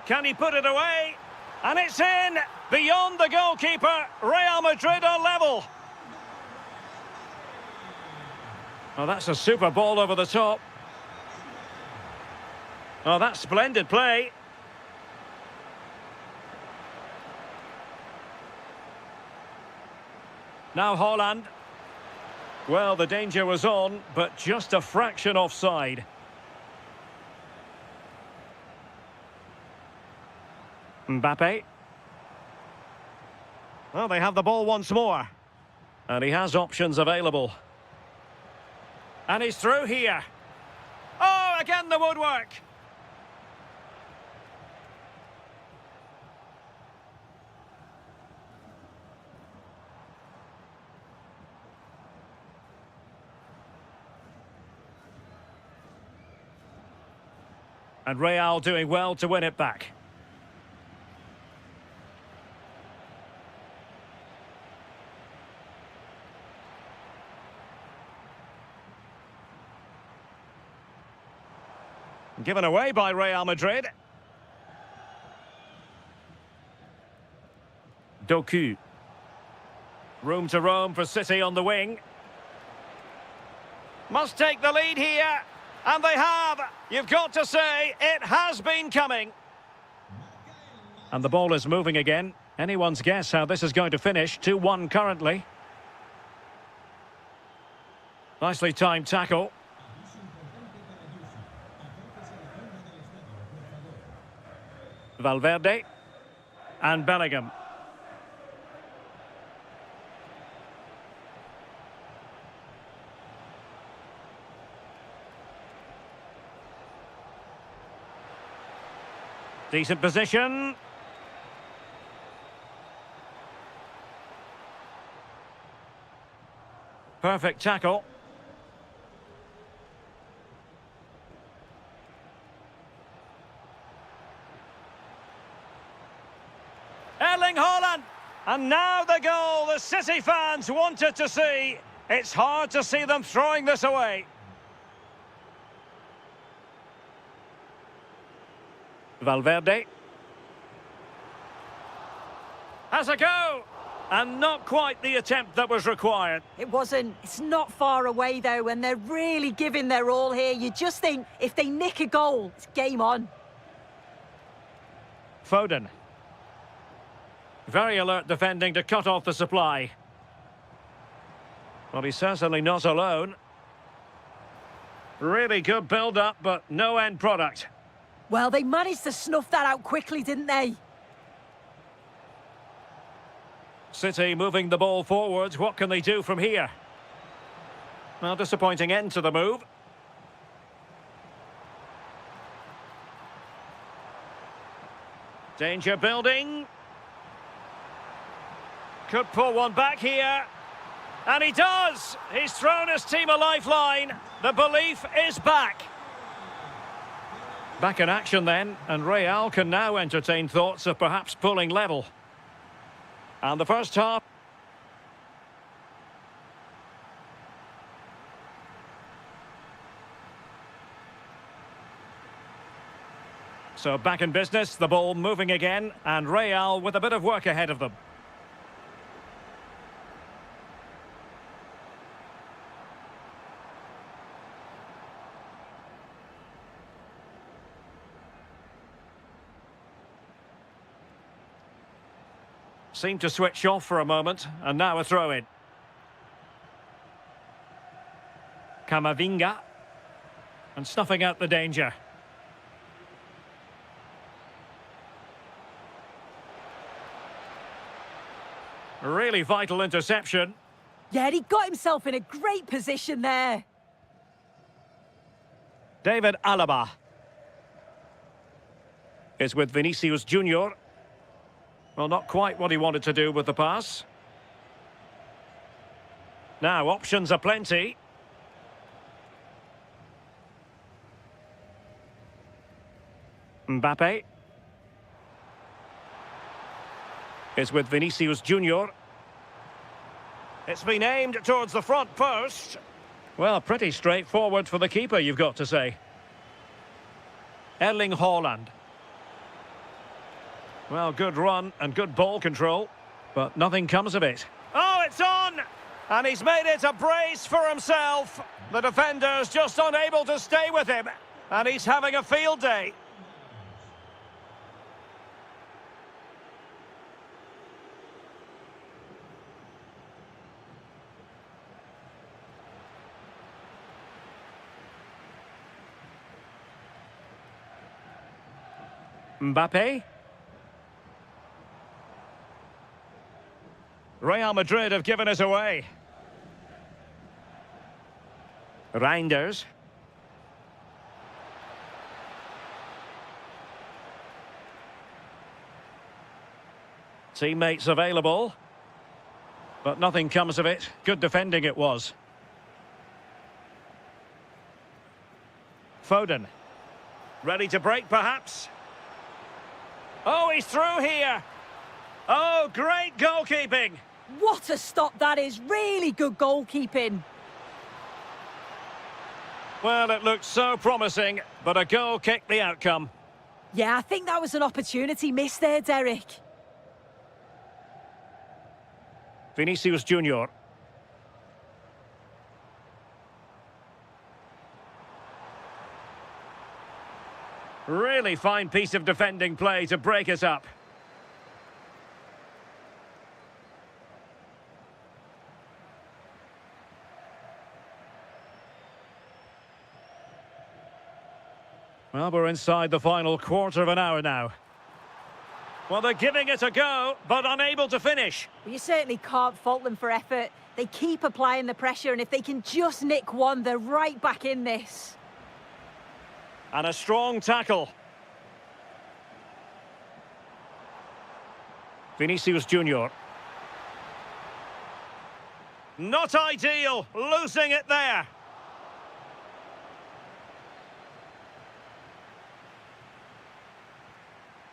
Can he put it away? And it's in! Beyond the goalkeeper, Real Madrid are level. Oh, that's a super ball over the top. Oh, that's splendid play. Now Haaland. Well, the danger was on, but just a fraction offside. Mbappe. Well, they have the ball once more. And he has options available. And he's through here. Oh, again the woodwork. And Real doing well to win it back. Given away by Real Madrid. Doku. Room to roam for City on the wing. Must take the lead here. And they have. You've got to say, it has been coming. And the ball is moving again. Anyone's guess how this is going to finish. 2-1 currently. Nicely timed tackle. Valverde and Bellingham. Decent position. Perfect tackle. Erling Haaland! And now the goal the City fans wanted to see. It's hard to see them throwing this away. Valverde. Has a go! And not quite the attempt that was required. It wasn't. It's not far away, though, and they're really giving their all here. You just think, if they nick a goal, it's game on. Foden. Very alert defending to cut off the supply. Well, he's certainly not alone. Really good build-up, but no end product. Well, they managed to snuff that out quickly, didn't they? City moving the ball forwards. What can they do from here? Well, disappointing end to the move. Danger building. Could pull one back here. And he does! He's thrown his team a lifeline. The belief is back. Back in action then, and Real can now entertain thoughts of perhaps pulling level. And the first half. So back in business, the ball moving again, and Real with a bit of work ahead of them. seemed to switch off for a moment, and now a throw-in. Kamavinga. And snuffing out the danger. Really vital interception. Yeah, he got himself in a great position there. David Alaba is with Vinicius Junior. Well, not quite what he wanted to do with the pass. Now, options are plenty. Mbappe is with Vinicius Junior. It's been aimed towards the front post. Well, pretty straightforward for the keeper, you've got to say. Erling Haaland. Well, good run and good ball control, but nothing comes of it. Oh, it's on! And he's made it a brace for himself. The defender's just unable to stay with him, and he's having a field day. Mbappe. Real Madrid have given us away. Reinders. Teammates available. But nothing comes of it. Good defending it was. Foden. Ready to break, perhaps? Oh, he's through here. Oh, great goalkeeping. What a stop that is. Really good goalkeeping. Well, it looked so promising, but a goal kicked the outcome. Yeah, I think that was an opportunity missed there, Derek. Vinicius Junior. Really fine piece of defending play to break us up. Well, we're inside the final quarter of an hour now. Well, they're giving it a go, but unable to finish. Well, you certainly can't fault them for effort. They keep applying the pressure, and if they can just nick one, they're right back in this. And a strong tackle. Vinicius Junior. Not ideal, losing it there.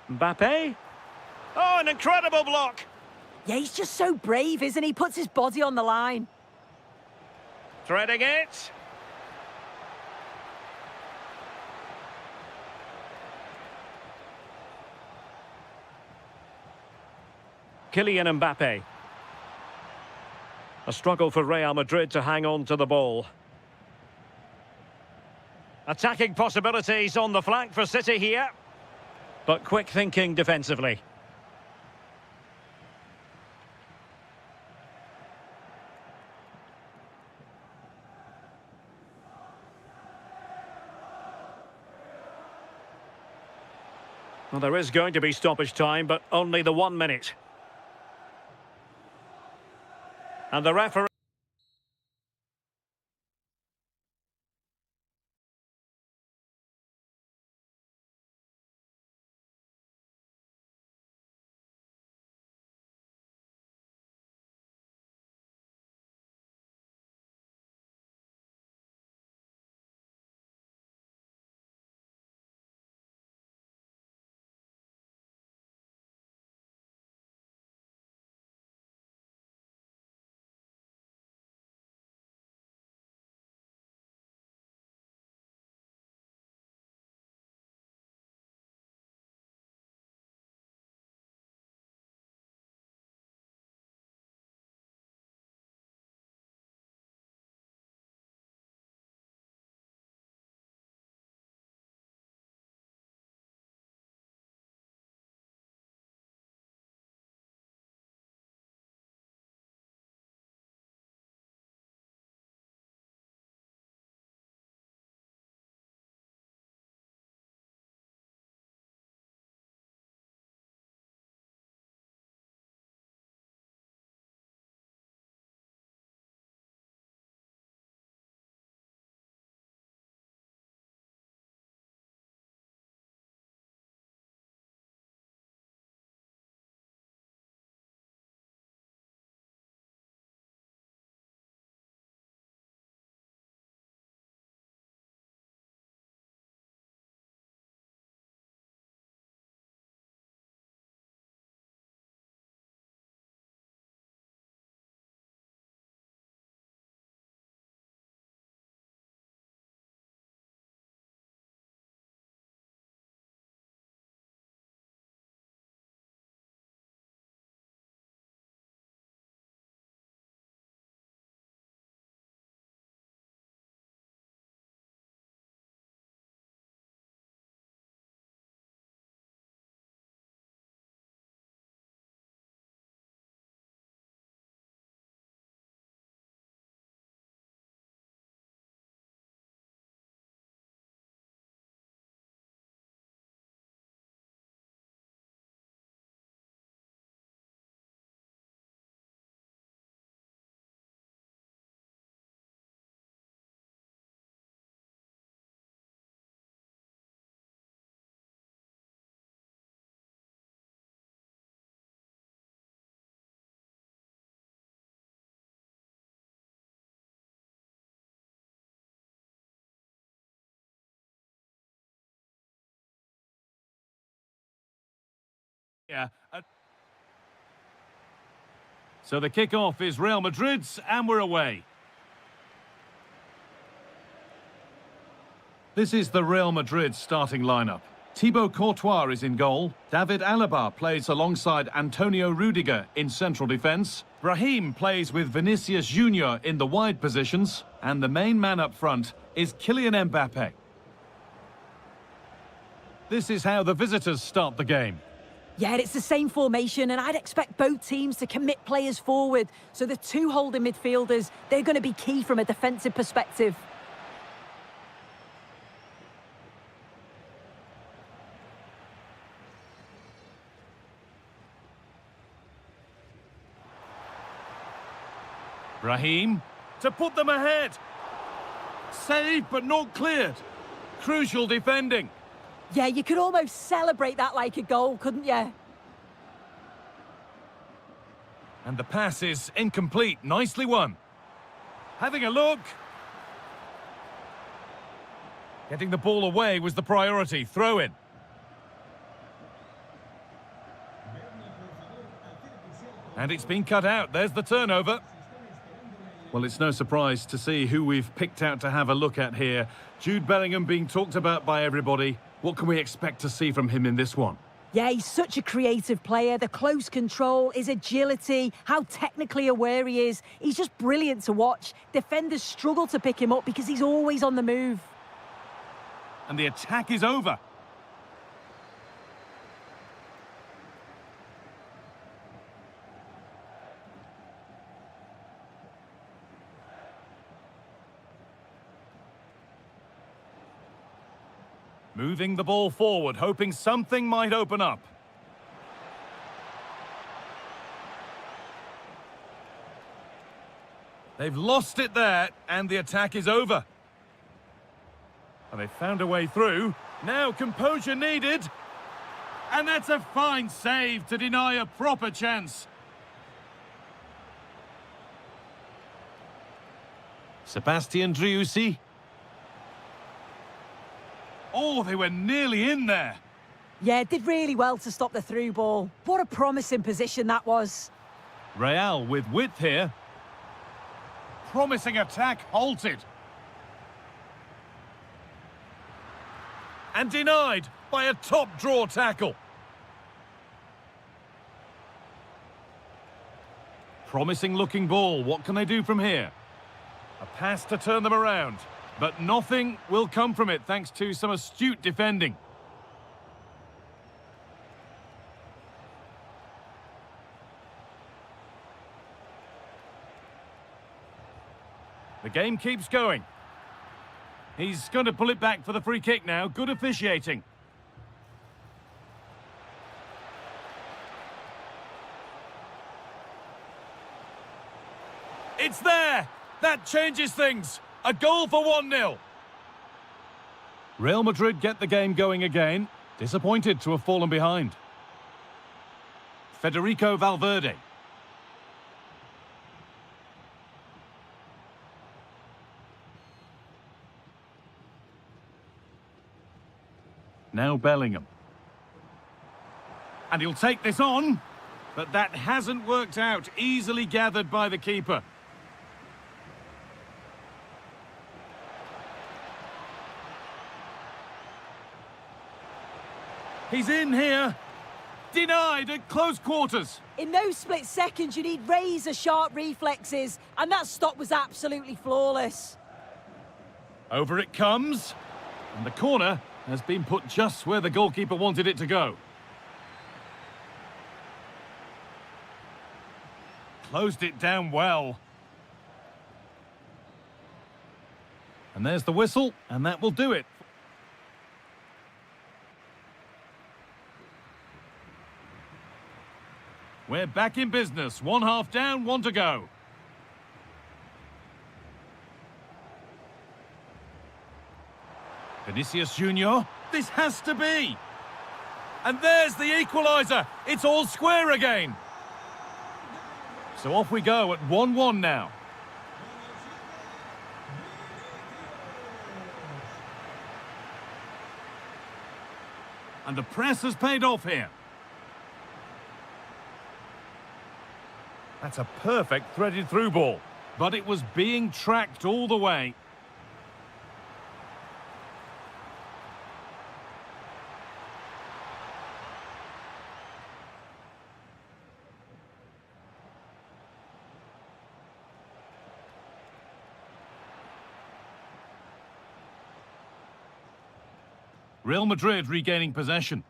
Mbappe. Oh, an incredible block. Yeah, he's just so brave, isn't he? Puts his body on the line. Threading it. Kylian Mbappe. A struggle for Real Madrid to hang on to the ball. Attacking possibilities on the flank for City here. But quick thinking defensively. Well, there is going to be stoppage time, but only the 1 minute. And the referee... So the kick-off is Real Madrid's, and we're away. This is the Real Madrid starting lineup. Thibaut Courtois is in goal. David Alaba plays alongside Antonio Rudiger in central defence. Brahim plays with Vinicius Junior in the wide positions. And the main man up front is Kylian Mbappe. This is how the visitors start the game. Yeah, it's the same formation, and I'd expect both teams to commit players forward. So the two holding midfielders, they're going to be key from a defensive perspective. Brahim to put them ahead. Saved but not cleared. Crucial defending. Yeah, you could almost celebrate that like a goal, couldn't you? And the pass is incomplete. Nicely won. Having a look. Getting the ball away was the priority. Throw in. And it's been cut out. There's the turnover. Well, it's no surprise to see who we've picked out to have a look at here. Jude Bellingham being talked about by everybody. What can we expect to see from him in this one? Yeah, he's such a creative player. The close control, his agility, how technically aware he is. He's just brilliant to watch. Defenders struggle to pick him up because he's always on the move. And the attack is over. Moving the ball forward, hoping something might open up. They've lost it there, and the attack is over. And they've found a way through. Now composure needed. And that's a fine save to deny a proper chance. Sebastian Driussi. Oh, they were nearly in there. Yeah, did really well to stop the through ball. What a promising position that was. Real with width here. Promising attack halted. And denied by a top draw tackle. Promising looking ball. What can they do from here? A pass to turn them around. But nothing will come from it thanks to some astute defending. The game keeps going. He's going to pull it back for the free kick now. Good officiating. It's there! That changes things. A goal for 1-0. Real Madrid get the game going again. Disappointed to have fallen behind. Federico Valverde. Now Bellingham. And he'll take this on. But that hasn't worked out. Easily gathered by the keeper. He's in here. Denied at close quarters. In those split seconds, you need razor-sharp reflexes, and that stop was absolutely flawless. Over it comes. And the corner has been put just where the goalkeeper wanted it to go. Closed it down well. And there's the whistle, and that will do it. We're back in business. 1 half down, 1 to go. Vinicius Junior. This has to be. And there's the equaliser. It's all square again. So off we go at 1-1 now. And the press has paid off here. That's a perfect threaded through ball. But it was being tracked all the way. Real Madrid regaining possession.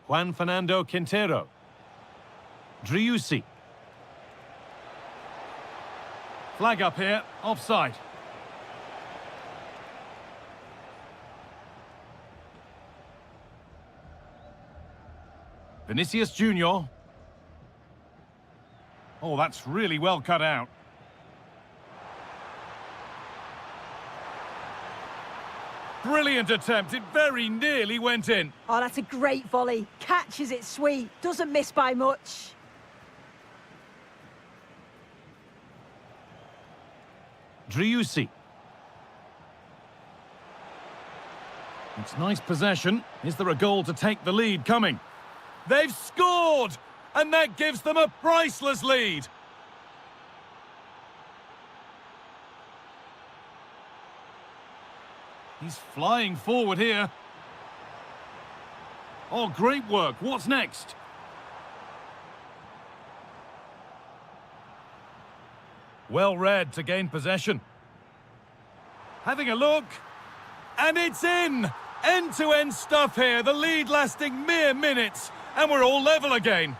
Juan Fernando Quintero. Driussi. Flag up here, offside. Vinicius Junior. Oh, that's really well cut out. Brilliant attempt. It very nearly went in. Oh, that's a great volley. Catches it sweet. Doesn't miss by much. Driussi. It's nice possession. Is there a goal to take the lead coming? They've scored! And that gives them a priceless lead. He's flying forward here. Oh, great work. What's next? Well read to gain possession. Having a look. And it's in! End-to-end stuff here. The lead lasting mere minutes. And we're all level again.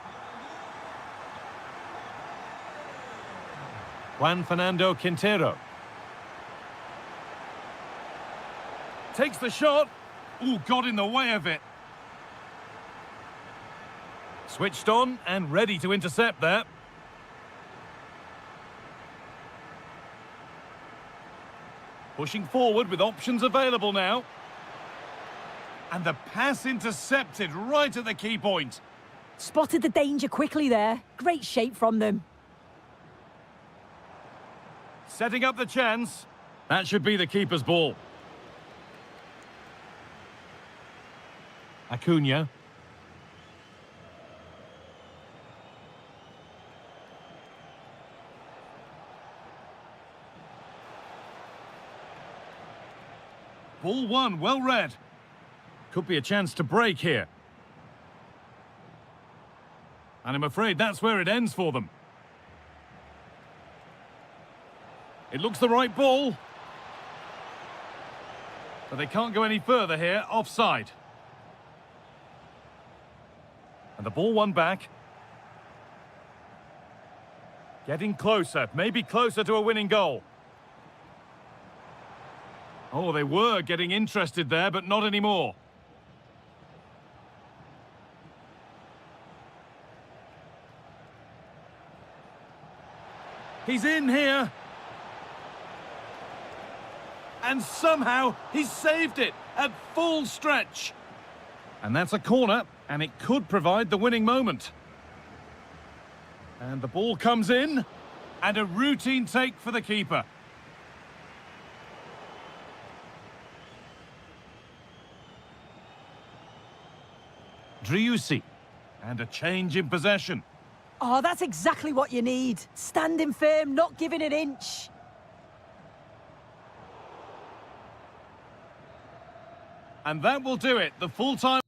Juan Fernando Quintero. Takes the shot. Ooh, got in the way of it. Switched on and ready to intercept there. Pushing forward with options available now. And the pass intercepted right at the key point. Spotted the danger quickly there. Great shape from them. Setting up the chance. That should be the keeper's ball. Acuna. Ball one, well read. Could be a chance to break here. And I'm afraid that's where it ends for them. It looks the right ball. But they can't go any further here, offside. And the ball won back. Getting closer, maybe closer to a winning goal. Oh, they were getting interested there, but not anymore. He's in here. And somehow he's saved it at full stretch. And that's a corner, and it could provide the winning moment. And the ball comes in, and a routine take for the keeper. Driussi, and a change in possession. Oh, that's exactly what you need. Standing firm, not giving an inch. And that will do it. The full-time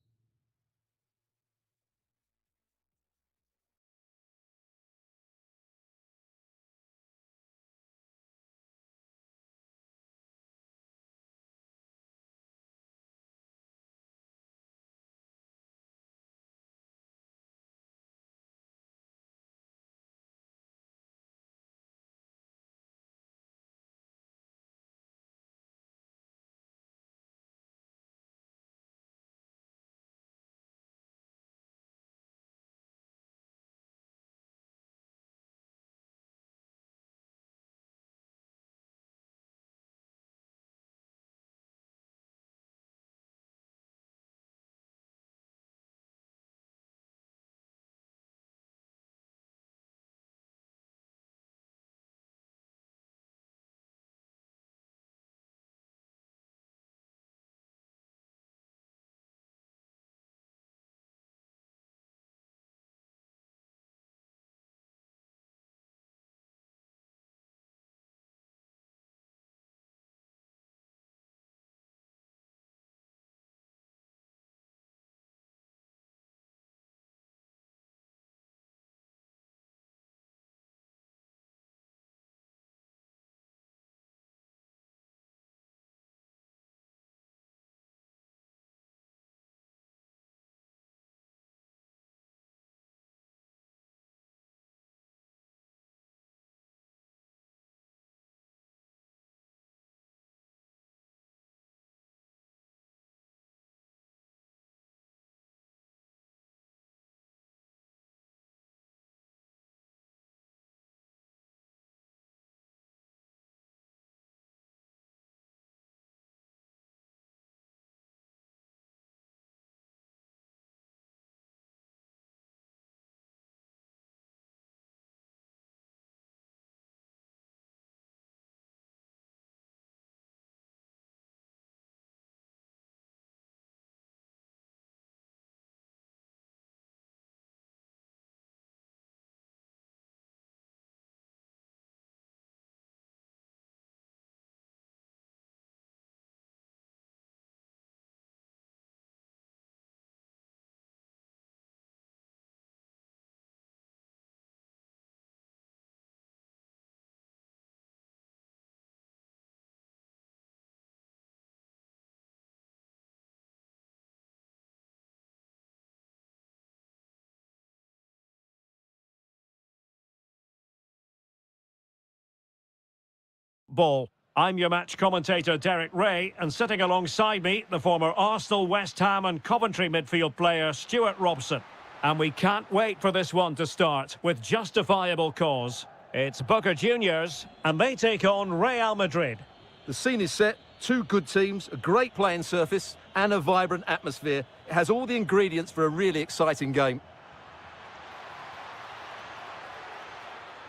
eFootball. I'm your match commentator, Derek Ray, and sitting alongside me, the former Arsenal, West Ham and Coventry midfield player, Stuart Robson. And we can't wait for this one to start, with justifiable cause. It's Boca Juniors, and they take on Real Madrid. The scene is set, two good teams, a great playing surface and a vibrant atmosphere. It has all the ingredients for a really exciting game.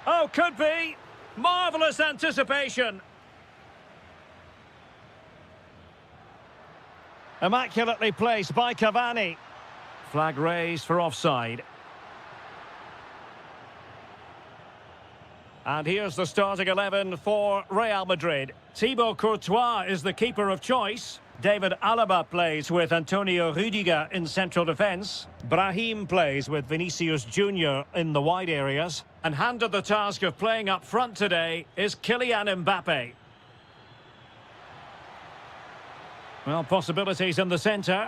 Oh, could be! Marvellous anticipation! Immaculately placed by Cavani. Flag raised for offside. And here's the starting 11 for Real Madrid. Thibaut Courtois is the keeper of choice. David Alaba plays with Antonio Rudiger in central defence. Brahim plays with Vinicius Junior in the wide areas. And handed the task of playing up front today is Kylian Mbappe. Well, possibilities in the centre.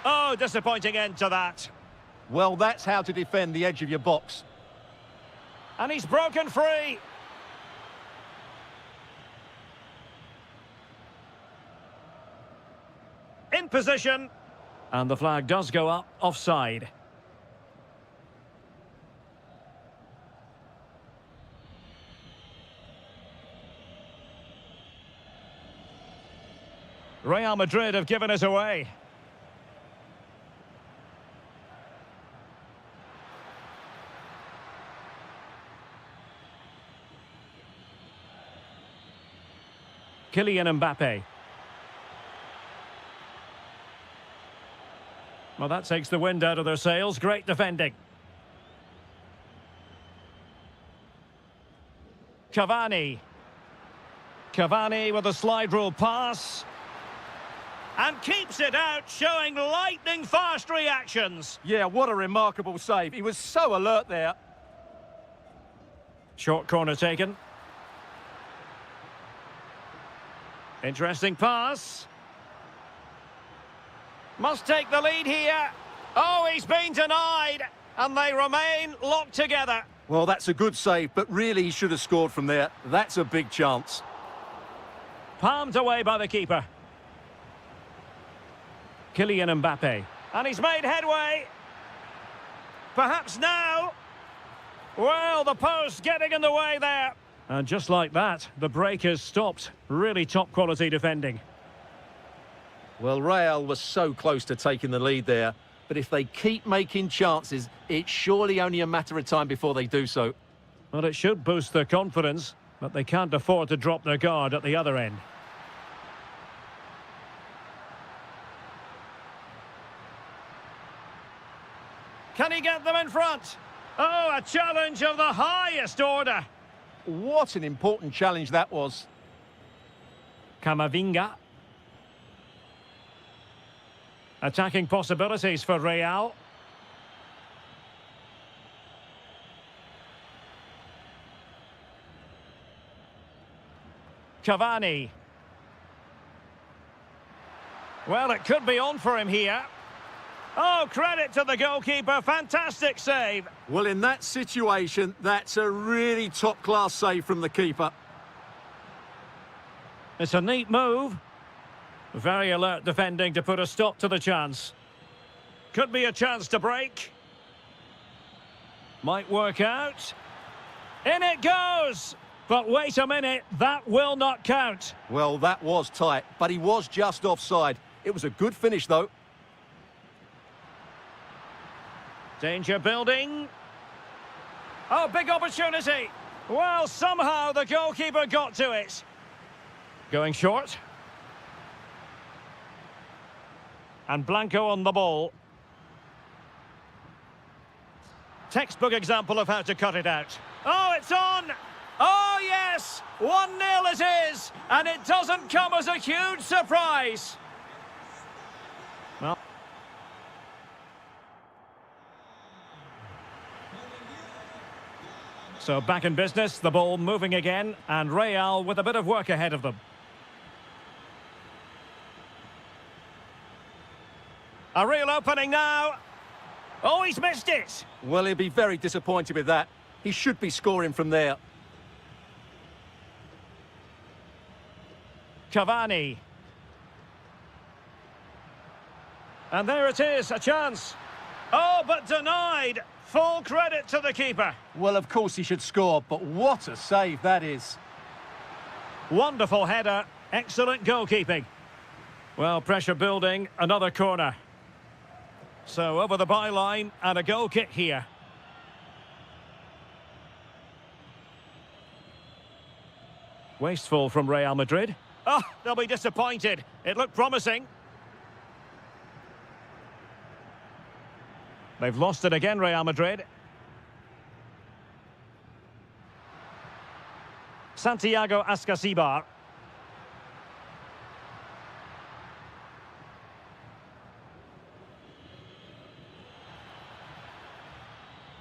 Oh, disappointing end to that. Well, that's how to defend the edge of your box. And he's broken free. In position. And the flag does go up, offside. Real Madrid have given us away. Kylian Mbappe. Well, that takes the wind out of their sails. Great defending. Cavani. Cavani with a slide rule pass. And keeps it out, showing lightning-fast reactions. Yeah, what a remarkable save. He was so alert there. Short corner taken. Interesting pass. Must take the lead here. Oh, he's been denied. And they remain locked together. Well, that's a good save, but really he should have scored from there. That's a big chance. Palmed away by the keeper. Kylian Mbappe. And he's made headway. Perhaps now. Well, the post getting in the way there. And just like that, the break is stopped. Really top-quality defending. Well, Real was so close to taking the lead there. But if they keep making chances, it's surely only a matter of time before they do so. Well, it should boost their confidence, but they can't afford to drop their guard at the other end. Can he get them in front? Oh, a challenge of the highest order. What an important challenge that was. Camavinga. Attacking possibilities for Real. Cavani. Well, it could be on for him here. Oh, credit to the goalkeeper. Fantastic save. Well, in that situation, that's a really top-class save from the keeper. It's a neat move. Very alert defending to put a stop to the chance. Could be a chance to break. Might work out. In it goes! But wait a minute, that will not count. Well, that was tight, but he was just offside. It was a good finish, though. Danger building. Oh, big opportunity. Well, somehow the goalkeeper got to it. Going short. And Blanco on the ball. Textbook example of how to cut it out. Oh, it's on! Oh, yes! 1-0 it is! And it doesn't come as a huge surprise. Well, so back in business, the ball moving again, and Real with a bit of work ahead of them. A real opening now. Oh, he's missed it. Well, he'll be very disappointed with that. He should be scoring from there. Cavani. And there it is, a chance. Oh, but denied. Full credit to the keeper. Well, of course he should score, but what a save that is. Wonderful header. Excellent goalkeeping. Well, pressure building. Another corner. So over the byline and a goal kick here. Wasteful from Real Madrid. Oh, they'll be disappointed. It looked promising. They've lost it again, Real Madrid. Santiago Ascasibar.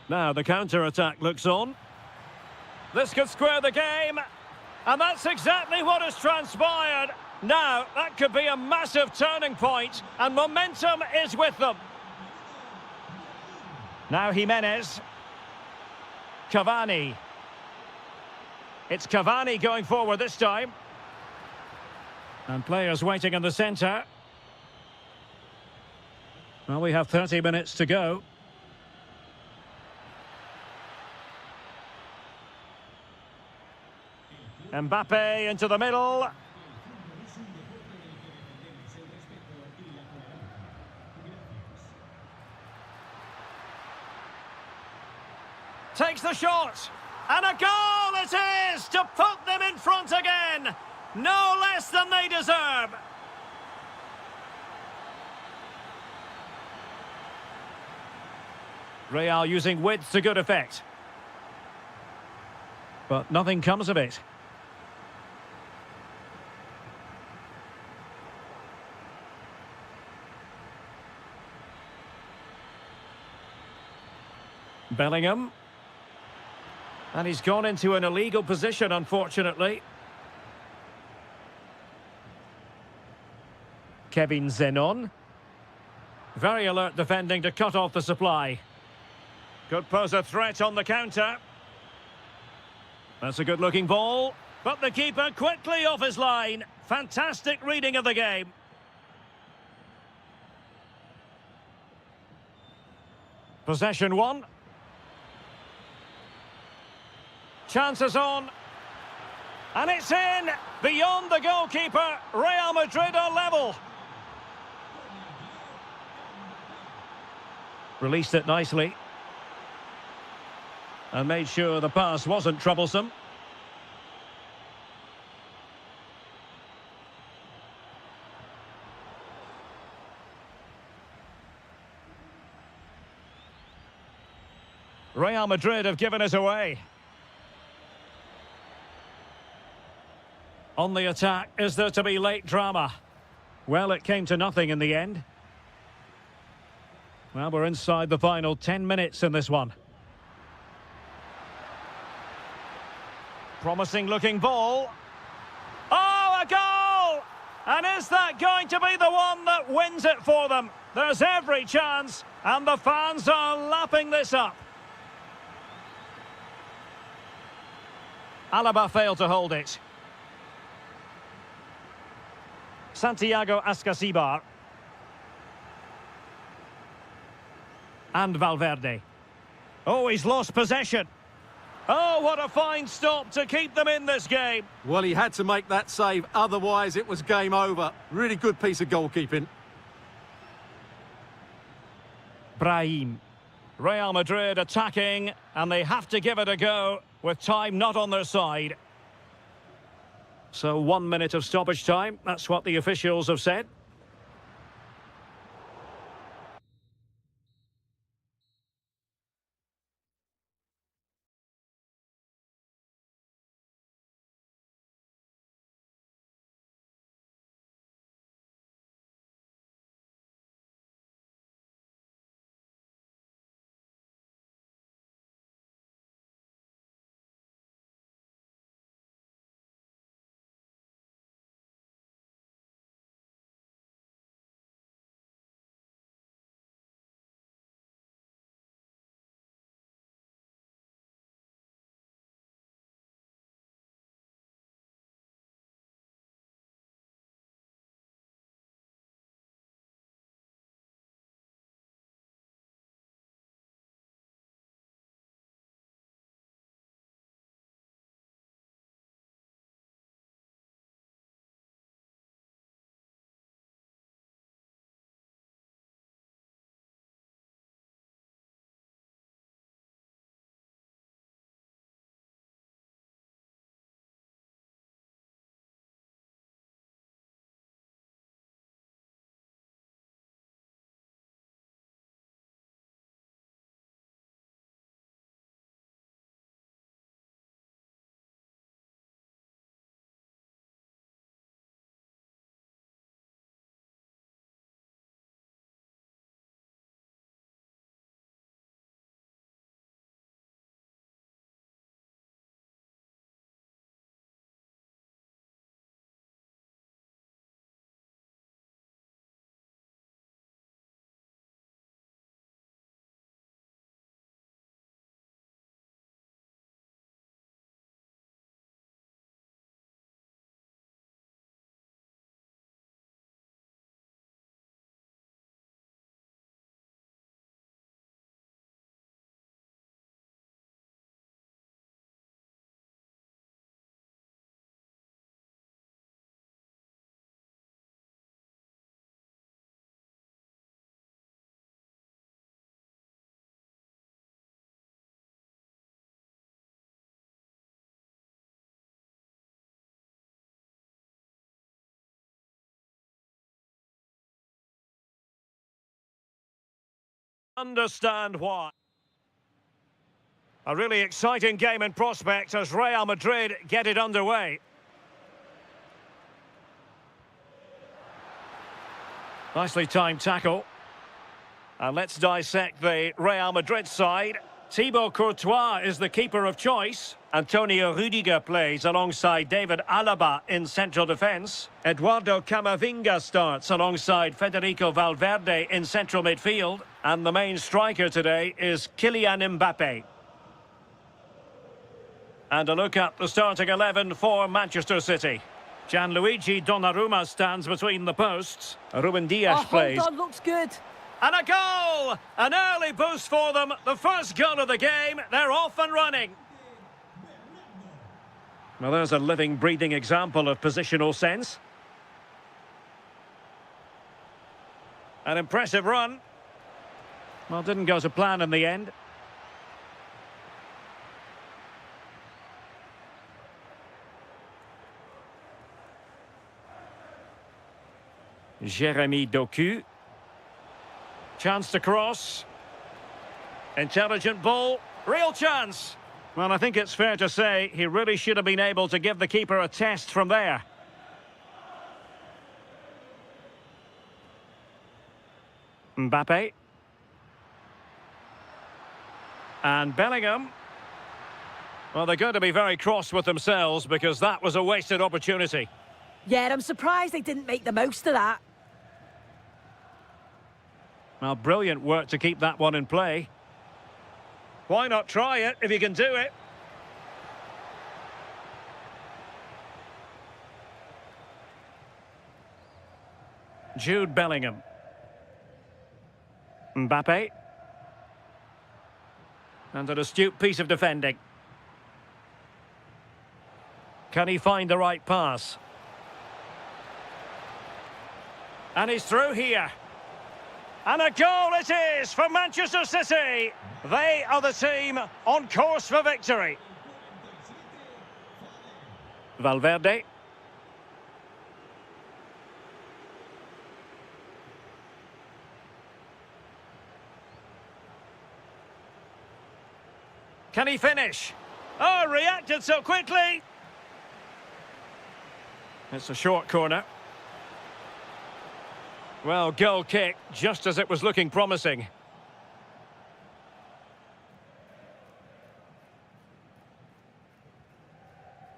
Now the counter-attack looks on. This could square the game. And that's exactly what has transpired. Now, that could be a massive turning point, and momentum is with them. Now Jimenez. Cavani. It's Cavani going forward this time. And players waiting in the centre. Well, we have 30 minutes to go. Mbappe into the middle. Takes the shot. And a goal it is to put them in front again. No less than they deserve. Real using width to good effect. But nothing comes of it. Bellingham. And he's gone into an illegal position, unfortunately. Kevin Zenon. Very alert defending to cut off the supply. Could pose a threat on the counter. That's a good-looking ball. But the keeper quickly off his line. Fantastic reading of the game. Possession one. Chances on. And it's in! Beyond the goalkeeper, Real Madrid are level. Released it nicely. And made sure the pass wasn't troublesome. Real Madrid have given it away. On the attack, is there to be late drama? Well, it came to nothing in the end. Well, we're inside the final 10 minutes in this one. Promising looking ball. Oh, a goal! And is that going to be the one that wins it for them? There's every chance, and the fans are lapping this up. Alaba failed to hold it. Santiago Ascasibar. And Valverde. Oh, he's lost possession. Oh, what a fine stop to keep them in this game. Well, he had to make that save, otherwise it was game over. Really good piece of goalkeeping. Brahim. Real Madrid attacking, and they have to give it a go with time not on their side. So 1 minute of stoppage time, that's what the officials have said. Understand why. A really exciting game in prospect as Real Madrid get it underway. Nicely timed tackle. And let's dissect the Real Madrid side. Thibaut Courtois is the keeper of choice. Antonio Rüdiger plays alongside David Alaba in central defence. Eduardo Camavinga starts alongside Federico Valverde in central midfield. And the main striker today is Kylian Mbappe. And a look at the starting 11 for Manchester City. Gianluigi Donnarumma stands between the posts. Ruben Dias plays. Hold on, looks good. And a goal! An early boost for them. The first goal of the game. They're off and running. Well, there's a living, breathing example of positional sense. An impressive run. Well, didn't go to plan in the end. Jérémy Doku. Chance to cross. Intelligent ball. Real chance. Well, I think it's fair to say he really should have been able to give the keeper a test from there. Mbappe. And Bellingham. Well, they're going to be very cross with themselves because that was a wasted opportunity. Yeah, I'm surprised they didn't make the most of that. Well, brilliant work to keep that one in play. Why not try it if you can do it? Jude Bellingham. Mbappe. And an astute piece of defending. Can he find the right pass? And he's through here. And a goal it is for Manchester City. They are the team on course for victory. Valverde. Can he finish? Oh, reacted so quickly. It's a short corner. Well, goal kick, just as it was looking promising.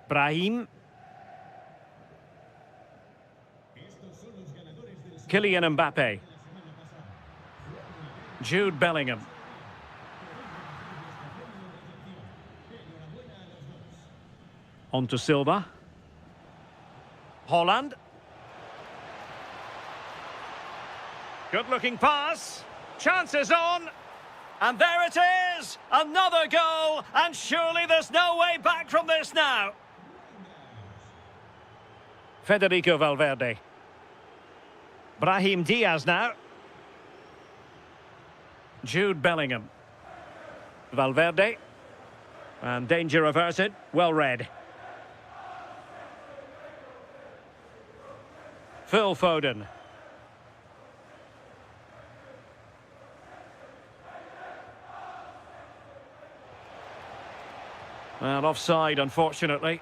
Brahim. Kylian Mbappe. Jude Bellingham. On to Silva. Holland. Good-looking pass. Chances on. And there it is. Another goal. And surely there's no way back from this now. Federico Valverde. Brahim Diaz now. Jude Bellingham. Valverde. And danger averted. Well read. Phil Foden. Well, offside, unfortunately.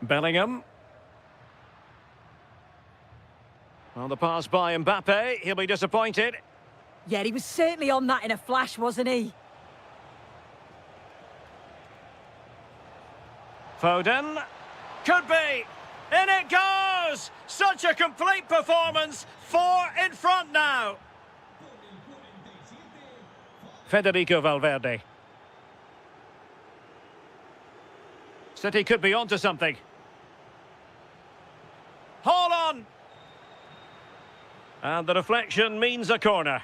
Bellingham. Well, the pass by Mbappe. He'll be disappointed. Yeah, he was certainly on that in a flash, wasn't he? Foden. Could be. In it goes! Such a complete performance. 4 in front now. Federico Valverde. City could be onto something. Hold on! And the deflection means a corner.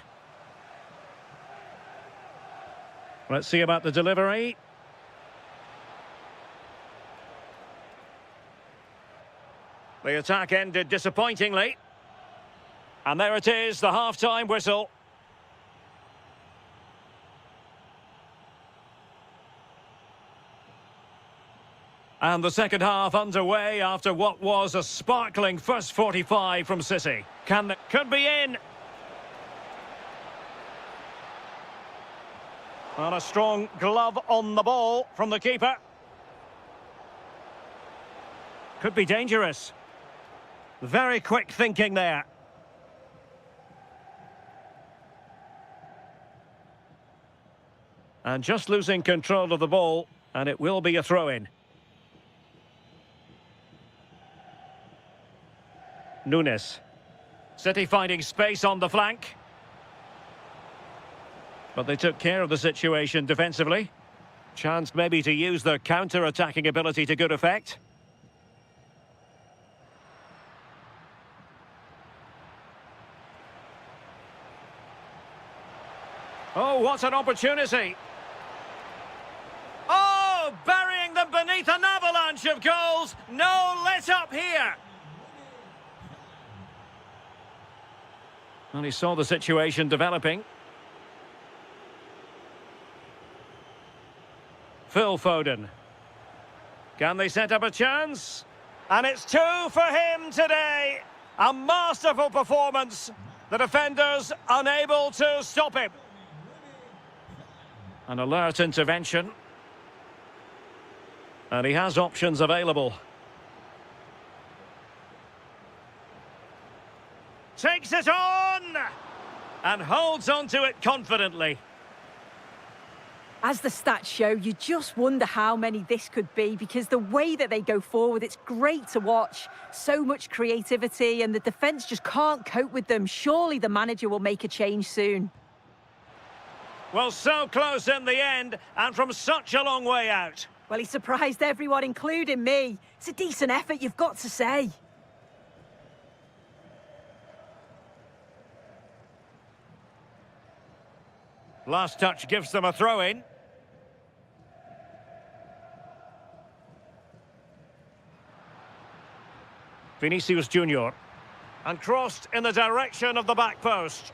Let's see about the delivery. The attack ended disappointingly. And there it is, the half-time whistle. And the second half underway after what was a sparkling first 45 from City. Could be in. And a strong glove on the ball from the keeper. Could be dangerous. Very quick thinking there. And just losing control of the ball, and it will be a throw-in. Nunes. City finding space on the flank. But they took care of the situation defensively. Chance maybe to use their counter-attacking ability to good effect. Oh, what an opportunity! Oh, burying them beneath an avalanche of goals! No let-up here! Well, he saw the situation developing. Phil Foden. Can they set up a chance? And it's 2 for him today. A masterful performance. The defenders unable to stop him. An alert intervention. And he has options available. Takes it on! And holds on to it confidently. As the stats show, you just wonder how many this could be, because the way that they go forward, it's great to watch. So much creativity, and the defence just can't cope with them. Surely the manager will make a change soon. Well, so close in the end, and from such a long way out. Well, he surprised everyone, including me. It's a decent effort, you've got to say. Last touch gives them a throw-in. Vinicius Junior. And crossed in the direction of the back post.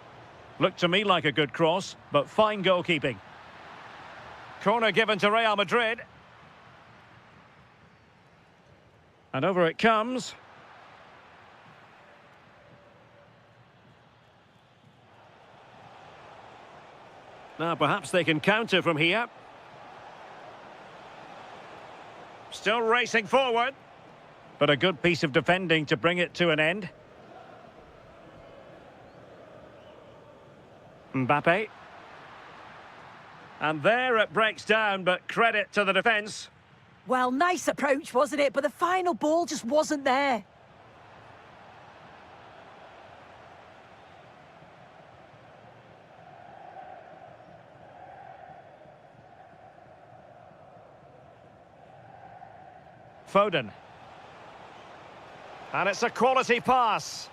Looked to me like a good cross, but fine goalkeeping. Corner given to Real Madrid. And over it comes. Now perhaps they can counter from here. Still racing forward. But a good piece of defending to bring it to an end. Mbappe. And there it breaks down, but credit to the defence. Well, nice approach, wasn't it? But the final ball just wasn't there. Foden. And it's a quality pass.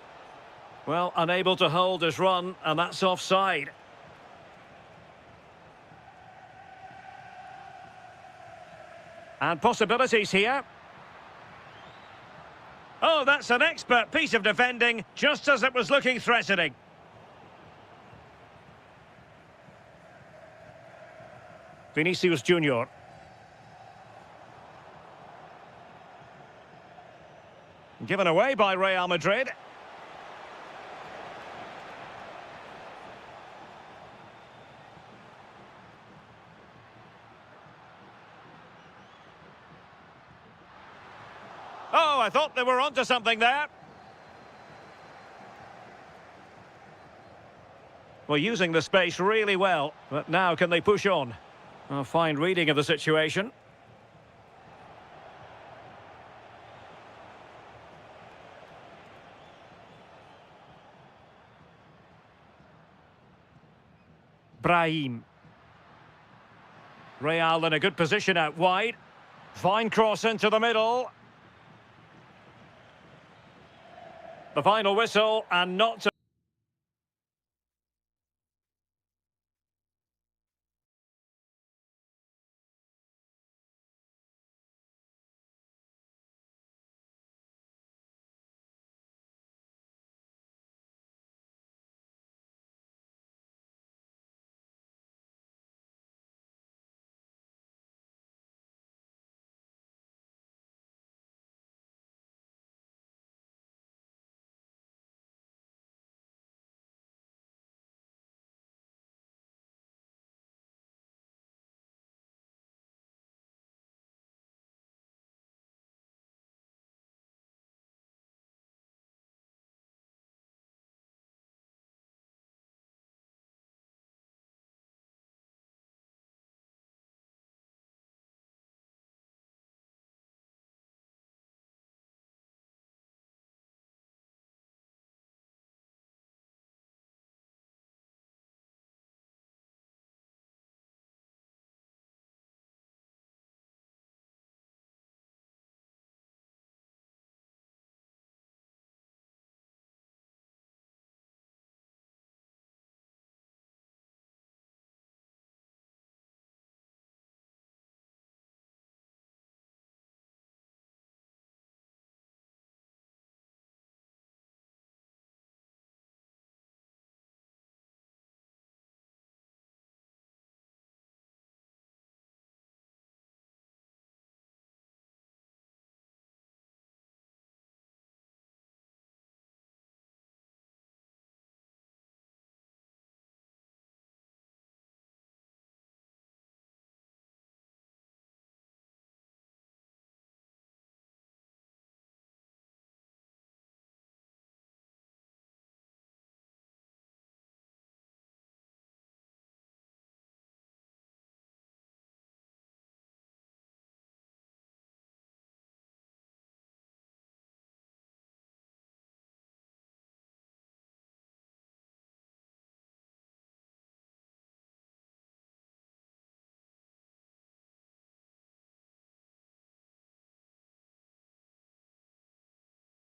Well, unable to hold his run, and that's offside. And possibilities here. Oh, that's an expert piece of defending, just as it was looking threatening. Vinicius Junior. Given away by Real Madrid. Oh, I thought they were onto something there. Well, using the space really well, but now can they push on? A fine reading of the situation. Brahim. Real in a good position out wide. Fine cross into the middle. The final whistle, and not to...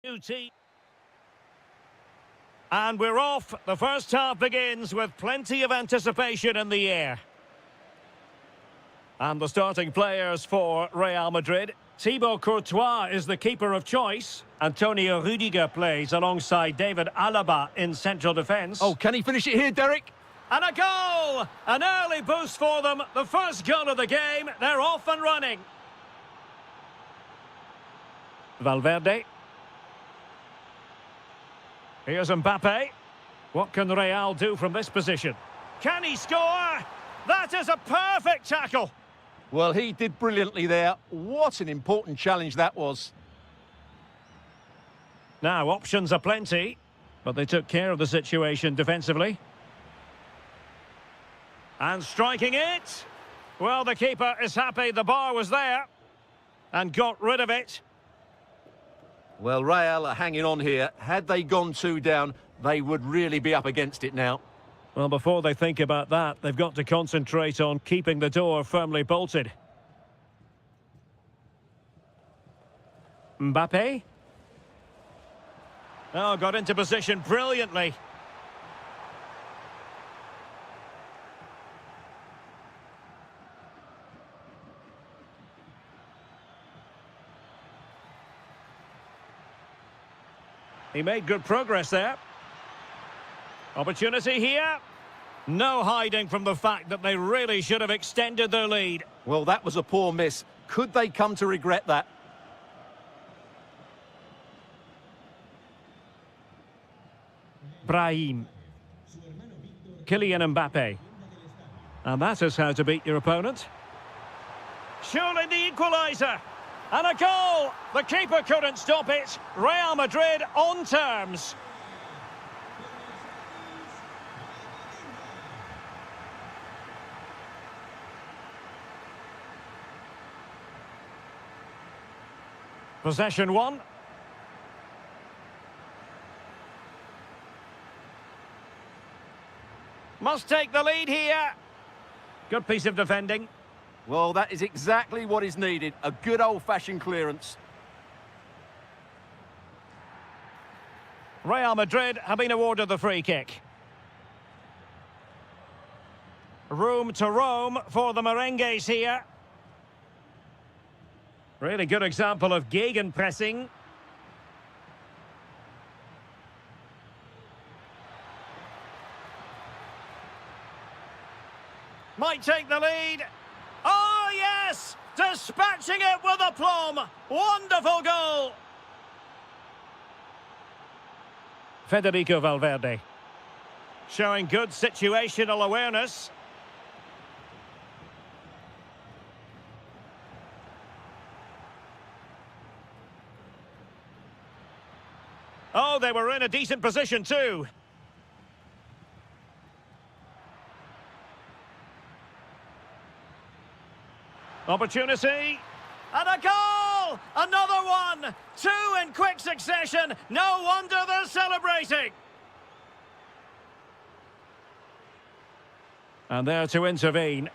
UT. And we're off. The first half begins with plenty of anticipation in the air. And the starting players for Real Madrid. Thibaut Courtois is the keeper of choice. Antonio Rudiger plays alongside David Alaba in central defence. Oh, can he finish it here, Derek? And a goal! An early boost for them. The first goal of the game. They're off and running. Valverde. Here's Mbappe. What can Real do from this position? Can he score? That is a perfect tackle. Well, he did brilliantly there. What an important challenge that was. Now, options are plenty, but they took care of the situation defensively. And striking it. Well, the keeper is happy the bar was there and got rid of it. Well, Real are hanging on here. Had they gone 2 down, they would really be up against it now. Well, before they think about that, they've got to concentrate on keeping the door firmly bolted. Mbappe. Oh, got into position brilliantly. He made good progress there. Opportunity here. No hiding from the fact that they really should have extended their lead. Well, that was a poor miss. Could they come to regret that? Brahim. Kylian Mbappe. And that is how to beat your opponent. Surely the equaliser. And a goal! The keeper couldn't stop it. Real Madrid on terms. Possession 1. Must take the lead here. Good piece of defending. Well, that is exactly what is needed. A good old-fashioned clearance. Real Madrid have been awarded the free kick. Room to roam for the merengues here. Really good example of gegenpressing. Might take the lead. Oh, yes! Dispatching it with aplomb. Wonderful goal. Federico Valverde. Showing good situational awareness. Oh, they were in a decent position too. Opportunity. And a goal! Another one! 2 in quick succession. No wonder they're celebrating. And there to intervene.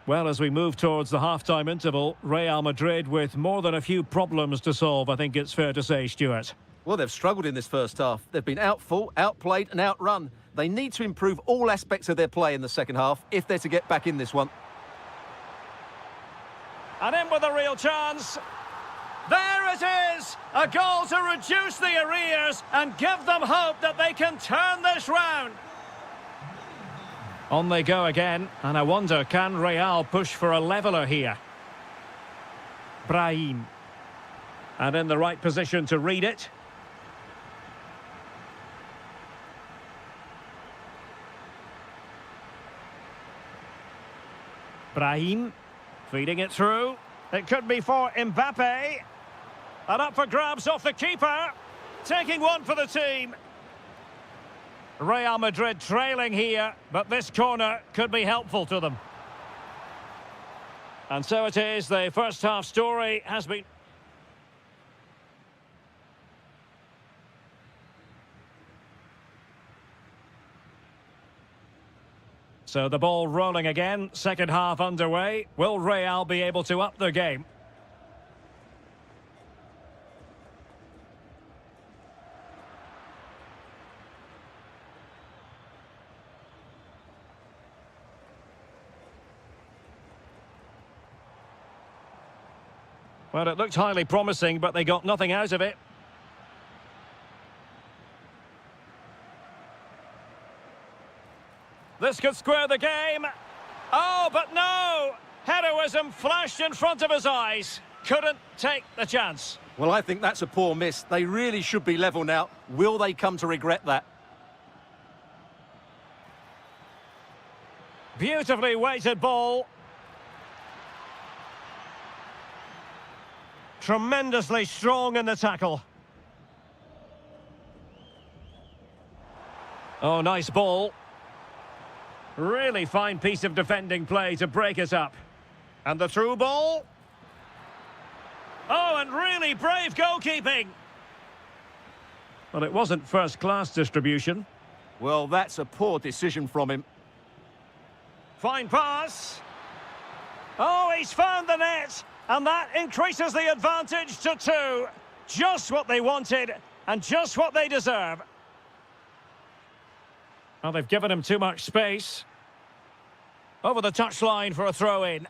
Well, as we move towards the half-time interval, Real Madrid with more than a few problems to solve, I think it's fair to say, Stuart. Well, they've struggled in this first half. They've been outfought, outplayed and outrun. They need to improve all aspects of their play in the second half if they're to get back in this one. And in with a real chance. There it is! A goal to reduce the arrears and give them hope that they can turn this round. On they go again, and I wonder, can Real push for a leveller here? Brahim. And in the right position to read it. Brahim. Feeding it through. It could be for Mbappe. And up for grabs off the keeper. Taking one for the team. Real Madrid trailing here, but this corner could be helpful to them. And so it is, the first half story has been... So the ball rolling again, second half underway. Will Real be able to up their game? Well, it looked highly promising, but they got nothing out of it. This could square the game. Oh, but no! Heroism flashed in front of his eyes. Couldn't take the chance. Well, I think that's a poor miss. They really should be level now. Will they come to regret that? Beautifully weighted ball. Tremendously strong in the tackle. Oh, nice ball. Really fine piece of defending play to break it up. And the through ball. Oh, and really brave goalkeeping. Well, it wasn't first-class distribution. Well, that's a poor decision from him. Fine pass. Oh, he's found the net. And that increases the advantage to 2. Just what they wanted and just what they deserve. Well, they've given him too much space. Over the touchline for a throw-in.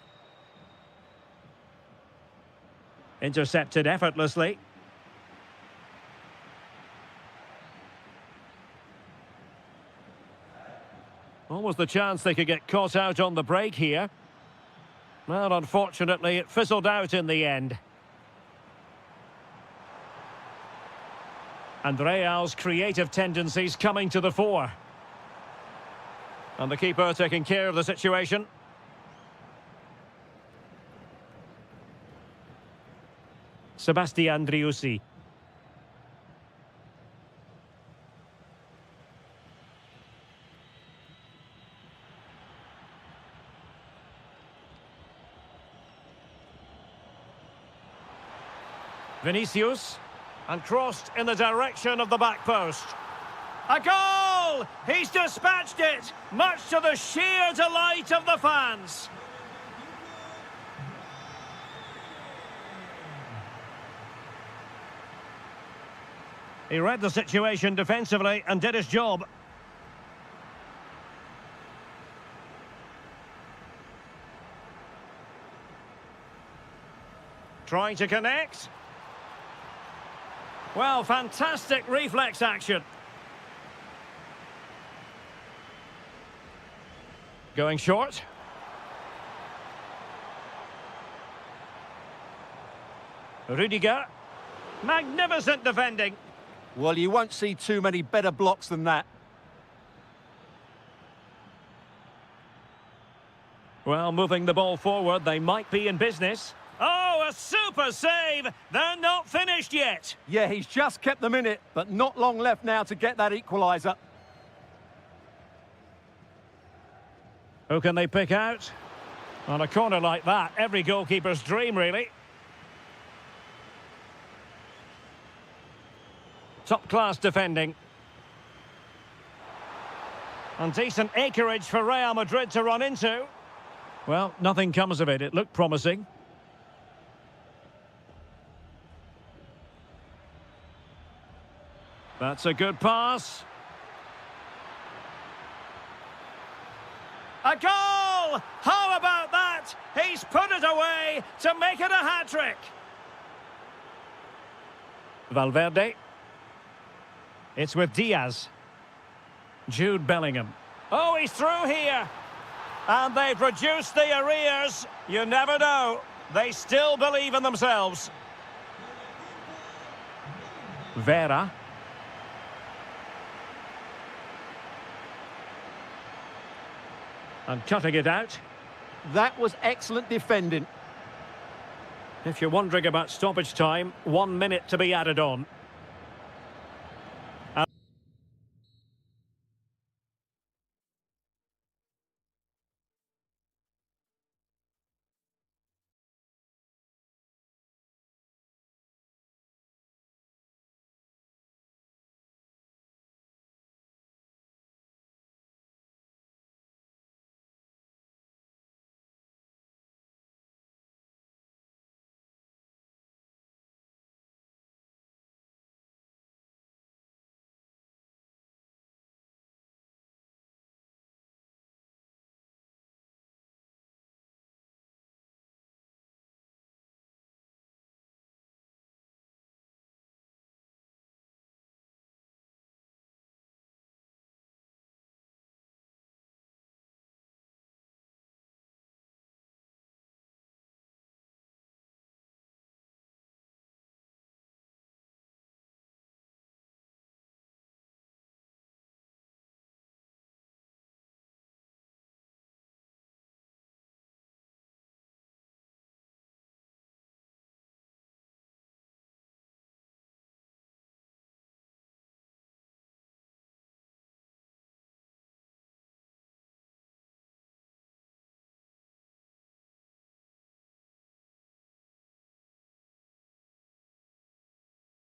Intercepted effortlessly. Almost the chance they could get caught out on the break here. Well, unfortunately, it fizzled out in the end. And Real's creative tendencies coming to the fore. And the keeper taking care of the situation. Sebastian Driussi. Vinicius, and crossed in the direction of the back post. A goal! He's dispatched it, much to the sheer delight of the fans. He read the situation defensively and did his job. Trying to connect. Well, fantastic reflex action. Going short. Rudiger. Magnificent defending. Well, you won't see too many better blocks than that. Well, moving the ball forward, they might be in business. Oh, a super save! They're not finished yet. Yeah, he's just kept them in it, but not long left now to get that equaliser. Who can they pick out? On a corner like that, every goalkeeper's dream, really. Top-class defending. And decent acreage for Real Madrid to run into. Well, nothing comes of it. It looked promising. That's a good pass. A goal! How about that? He's put it away to make it a hat-trick. Valverde. It's with Diaz. Jude Bellingham. Oh, he's through here. And they've reduced the arrears. You never know. They still believe in themselves. Vera. And cutting it out. That was excellent defending. If you're wondering about stoppage time, 1 minute to be added on.